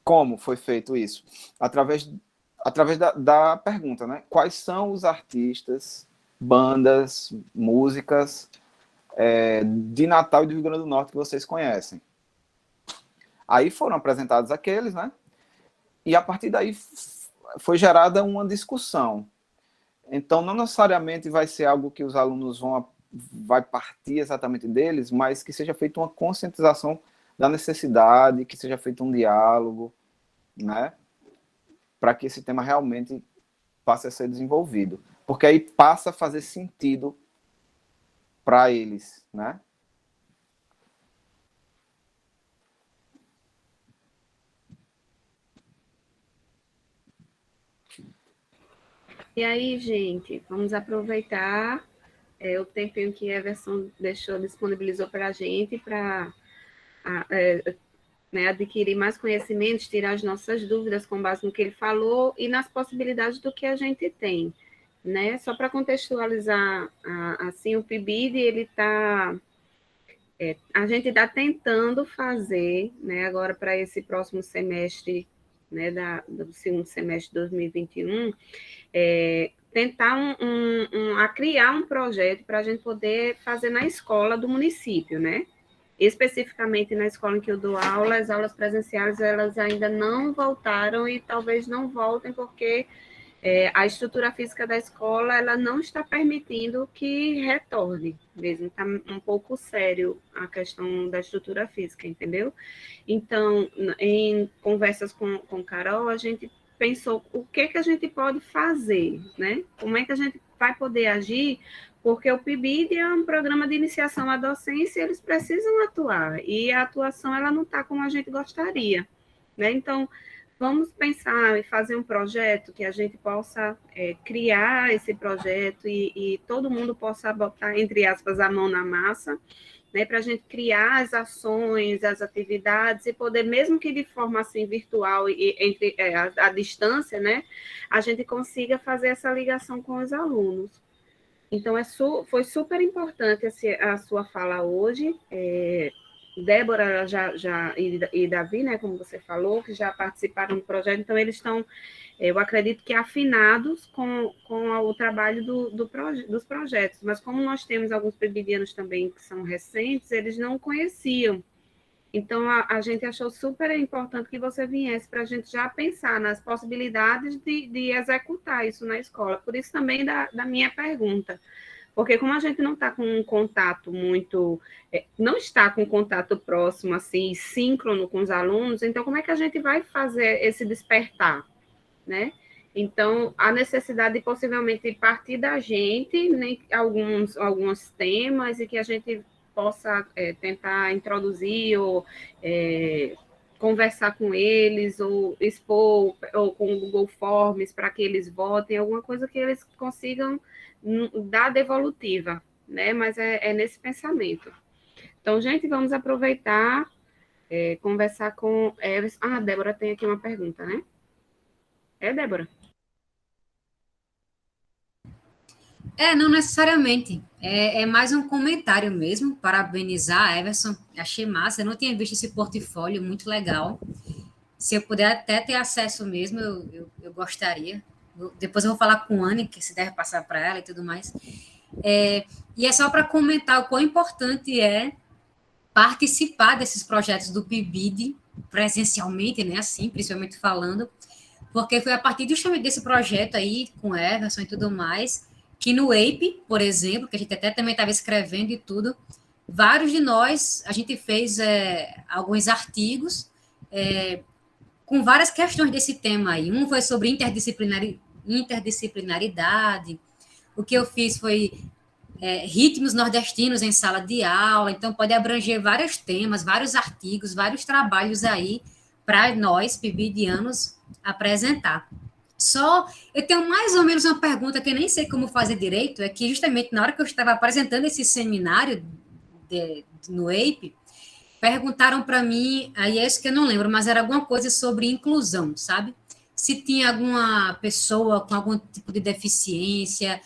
Como foi feito isso? Através da pergunta, né? Quais são os artistas, bandas, músicas de Natal e do Rio Grande do Norte que vocês conhecem? Aí foram apresentados aqueles, né? E a partir daí foi gerada uma discussão. Então, não necessariamente vai ser algo que os alunos vai partir exatamente deles, mas que seja feita uma conscientização da necessidade, que seja feito um diálogo, né? Para que esse tema realmente passe a ser desenvolvido. Porque aí passa a fazer sentido para eles, né? E aí, gente, vamos aproveitar o tempinho que a Everson disponibilizou para a gente, para né, adquirir mais conhecimentos, tirar as nossas dúvidas com base no que ele falou e nas possibilidades do que a gente tem. Né? Só para contextualizar, assim, o PIBID, ele está... a gente está tentando fazer, né, agora para esse próximo semestre, né, do segundo semestre de 2021, tentar criar um projeto para a gente poder fazer na escola do município, né? Especificamente na escola em que eu dou aula, as aulas presenciais, elas ainda não voltaram e talvez não voltem porque a estrutura física da escola, ela não está permitindo que retorne mesmo, está um pouco sério a questão da estrutura física, entendeu? Então, em conversas com Carol, a gente pensou o que a gente pode fazer, né? Como é que a gente vai poder agir, porque o PIBID é um programa de iniciação à docência e eles precisam atuar, e a atuação ela não está como a gente gostaria, né? Então, vamos pensar em fazer um projeto que a gente possa criar esse projeto e todo mundo possa botar, entre aspas, a mão na massa, né, para a gente criar as ações, as atividades e poder, mesmo que de forma assim virtual e entre a distância, né, a gente consiga fazer essa ligação com os alunos. Então, foi super importante a sua fala hoje. Débora e Davi, né, como você falou, que já participaram do projeto, então eles estão, eu acredito que afinados com o trabalho dos projetos, mas como nós temos alguns PIBidianos também que são recentes, eles não conheciam. Então, a gente achou super importante que você viesse para a gente já pensar nas possibilidades de executar isso na escola. Por isso também da minha pergunta, Porque como a gente não está com um contato muito, não está com contato próximo, assim, síncrono com os alunos, então como é que a gente vai fazer esse despertar, né? Então, a necessidade de possivelmente partir da gente, né, alguns temas, e que a gente possa tentar introduzir ou conversar com eles, ou expor, ou com o Google Forms, para que eles votem, alguma coisa que eles consigam dar devolutiva, né? Mas é nesse pensamento. Então, gente, vamos aproveitar, conversar com Everson. Ah, a Débora tem aqui uma pergunta, né? Débora? Não necessariamente. É mais um comentário mesmo. Parabenizar a Everson. Achei massa. Eu não tinha visto esse portfólio, muito legal. Se eu puder até ter acesso mesmo, eu gostaria. Depois eu vou falar com a Anne, que se deve passar para ela e tudo mais. E é só para comentar o quão importante é participar desses projetos do PIBID presencialmente, né? Assim, principalmente falando, porque foi a partir justamente desse projeto aí, com Everson e tudo mais, que no EIP, por exemplo, que a gente até também estava escrevendo e tudo, vários de nós, a gente fez alguns artigos com várias questões desse tema aí. Um foi sobre interdisciplinaridade, o que eu fiz foi ritmos nordestinos em sala de aula, então pode abranger vários temas, vários artigos, vários trabalhos aí para nós, pibidianos, apresentar. Só, eu tenho mais ou menos uma pergunta que eu nem sei como fazer direito, é que justamente na hora que eu estava apresentando esse seminário no EIP, perguntaram para mim, aí é isso que eu não lembro, mas era alguma coisa sobre inclusão, sabe? Se tinha alguma pessoa com algum tipo de deficiência,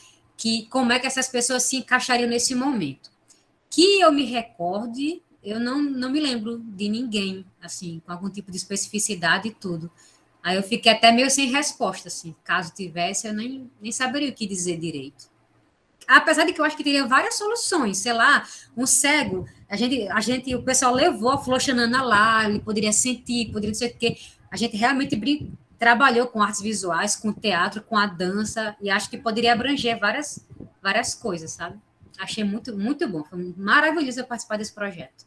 como é que essas pessoas se encaixariam nesse momento. Que eu me recorde, eu não me lembro de ninguém, assim, com algum tipo de especificidade e tudo. Aí eu fiquei até meio sem resposta, assim. Caso tivesse, eu nem saberia o que dizer direito. Apesar de que eu acho que teria várias soluções, sei lá, um cego, o pessoal levou a Floxanana lá, ele poderia sentir, poderia não sei o quê. A gente realmente trabalhou com artes visuais, com teatro, com a dança, e acho que poderia abranger várias coisas, sabe? Achei muito, muito bom. Foi maravilhoso eu participar desse projeto.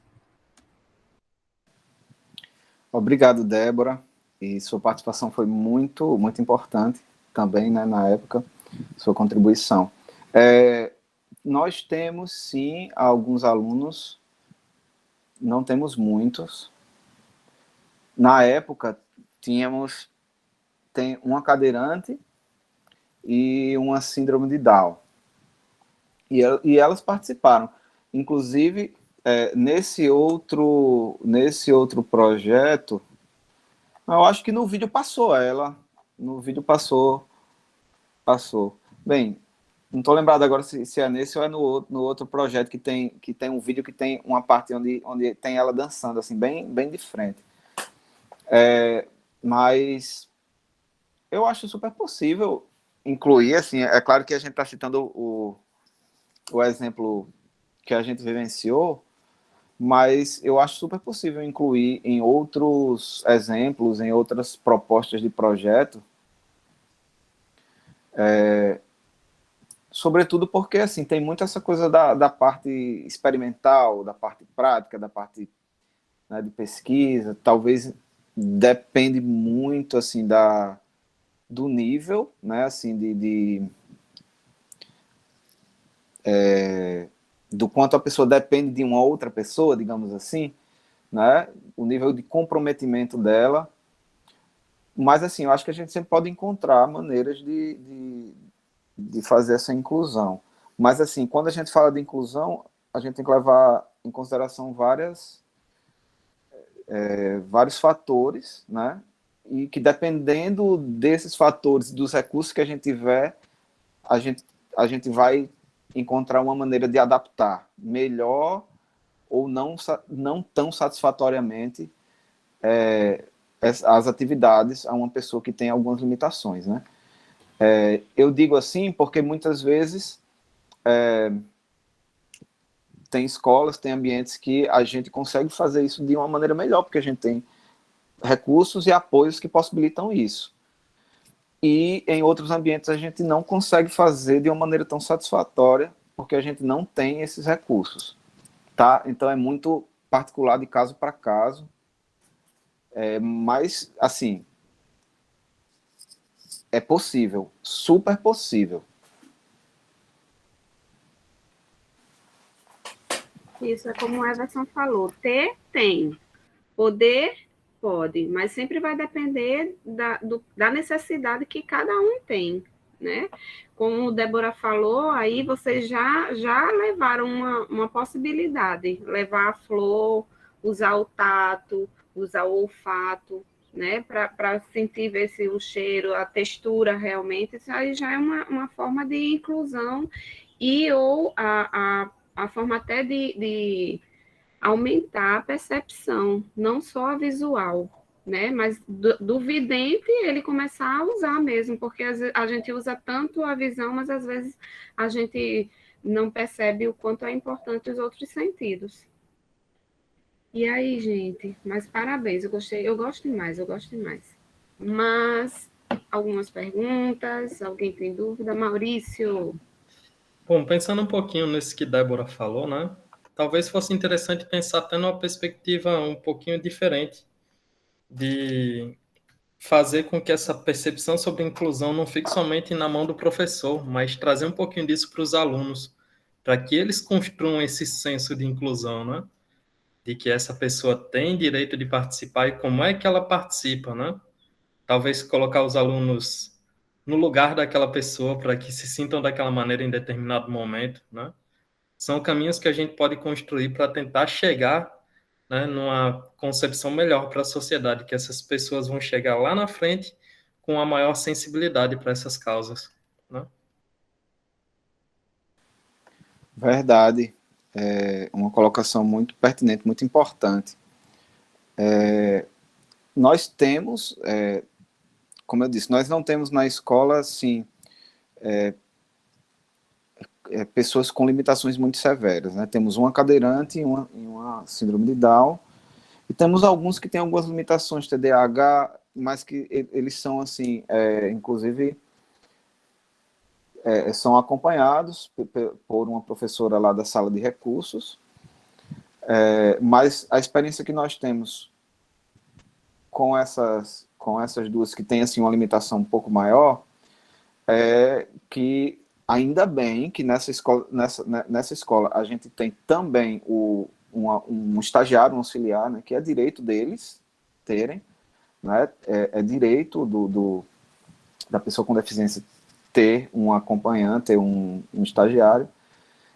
Obrigado, Débora. E sua participação foi muito, muito importante também, né, na época, sua contribuição. Nós temos, sim, alguns alunos, não temos muitos. Na época, tem uma cadeirante e uma síndrome de Down. E elas participaram. Inclusive, nesse outro projeto, eu acho que no vídeo passou no vídeo passou. Bem, não estou lembrado agora se é nesse ou é no outro projeto que tem um vídeo que tem uma parte onde tem ela dançando, assim, bem de frente. Mas eu acho super possível incluir, assim, é claro que a gente está citando o exemplo que a gente vivenciou, mas eu acho super possível incluir em outros exemplos, em outras propostas de projeto, sobretudo porque, assim, tem muito essa coisa da parte experimental, da parte prática, da parte, né, de pesquisa, talvez depende muito, assim, do nível, né, assim, do quanto a pessoa depende de uma outra pessoa, digamos assim, né, o nível de comprometimento dela. Mas, assim, eu acho que a gente sempre pode encontrar maneiras de fazer essa inclusão. Mas, assim, quando a gente fala de inclusão, a gente tem que levar em consideração vários fatores, né, e que, dependendo desses fatores, dos recursos que a gente tiver, a gente vai encontrar uma maneira de adaptar melhor ou não tão satisfatoriamente as atividades a uma pessoa que tem algumas limitações, né? Eu digo assim porque muitas vezes tem escolas, tem ambientes que a gente consegue fazer isso de uma maneira melhor, porque a gente tem recursos e apoios que possibilitam isso. E em outros ambientes a gente não consegue fazer de uma maneira tão satisfatória porque a gente não tem esses recursos, tá? Então é muito particular de caso para caso, mas, assim, é possível, super possível. Isso é como o Everson falou, ter, tem, poder, pode, mas sempre vai depender da necessidade que cada um tem, né? Como o Débora falou, aí vocês já levaram uma possibilidade, levar a flor, usar o tato, usar o olfato, né? Para sentir, ver se o cheiro, a textura realmente, isso aí já é uma forma de inclusão e ou a forma até de aumentar a percepção, não só a visual, né? Mas do vidente ele começar a usar mesmo, porque a gente usa tanto a visão, mas às vezes a gente não percebe o quanto é importante os outros sentidos. E aí, gente, mas parabéns, eu gosto demais, eu gosto demais. Mas algumas perguntas, alguém tem dúvida? Maurício? Bom, pensando um pouquinho nisso que Débora falou, né? Talvez fosse interessante pensar até numa perspectiva um pouquinho diferente, de fazer com que essa percepção sobre inclusão não fique somente na mão do professor, mas trazer um pouquinho disso para os alunos, para que eles construam esse senso de inclusão, né? De que essa pessoa tem direito de participar e como é que ela participa, né? Talvez colocar os alunos no lugar daquela pessoa para que se sintam daquela maneira em determinado momento, né? São caminhos que a gente pode construir para tentar chegar, né, numa concepção melhor para a sociedade, que essas pessoas vão chegar lá na frente com a maior sensibilidade para essas causas, né? Verdade. É uma colocação muito pertinente, muito importante. Nós temos, como eu disse, nós não temos na escola, assim, pessoas com limitações muito severas, né? Temos uma cadeirante e uma síndrome de Down, e temos alguns que têm algumas limitações, TDAH, mas que eles são, assim, inclusive, são acompanhados por uma professora lá da sala de recursos, mas a experiência que nós temos com essas duas que têm, assim, uma limitação um pouco maior, é que ainda bem que nessa escola a gente tem também um estagiário, um auxiliar, né, que é direito deles terem, né, é direito da pessoa com deficiência ter um acompanhante, ter um estagiário,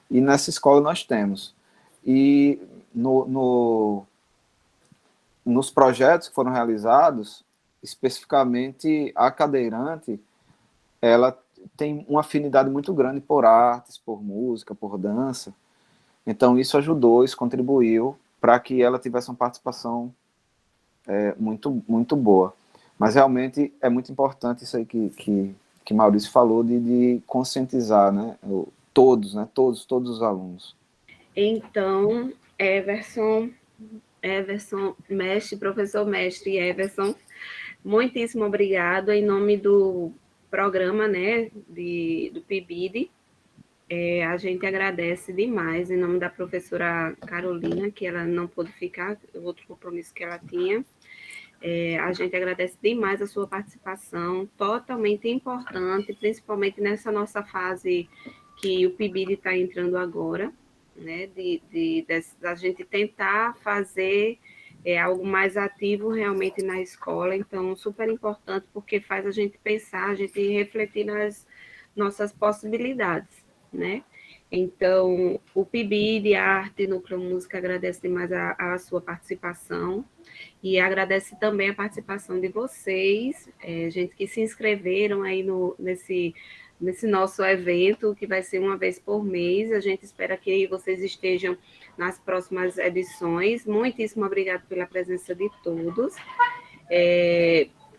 e nessa escola nós temos. E nos projetos que foram realizados, especificamente a cadeirante, ela tem uma afinidade muito grande por artes, por música, por dança. Então, isso ajudou, isso contribuiu para que ela tivesse uma participação muito, muito boa. Mas, realmente, é muito importante isso aí que Maurício falou, de conscientizar, né, todos os alunos. Então, Everson, professor mestre Everson, muitíssimo obrigado em nome do programa, né, do PIBID. A gente agradece demais em nome da professora Carolina, que ela não pôde ficar, outro compromisso que ela tinha. A gente agradece demais a sua participação, totalmente importante, principalmente nessa nossa fase que o PIBID está entrando agora, né, da gente tentar fazer algo mais ativo realmente na escola. Então, super importante, porque faz a gente pensar, a gente refletir nas nossas possibilidades, né? Então, o PIBID, a Arte Núcleo Música, agradece demais a sua participação e agradece também a participação de vocês, gente que se inscreveram aí nesse nosso evento, que vai ser uma vez por mês. A gente espera que vocês estejam nas próximas edições. Muitíssimo obrigado pela presença de todos.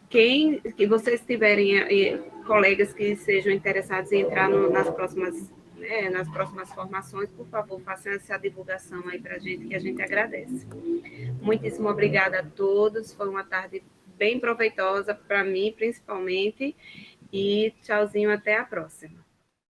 Que vocês tiverem colegas que sejam interessados em entrar nas próximas formações, por favor, façam essa divulgação aí para a gente, que a gente agradece. Muitíssimo obrigada a todos. Foi uma tarde bem proveitosa para mim, principalmente. E tchauzinho, até a próxima.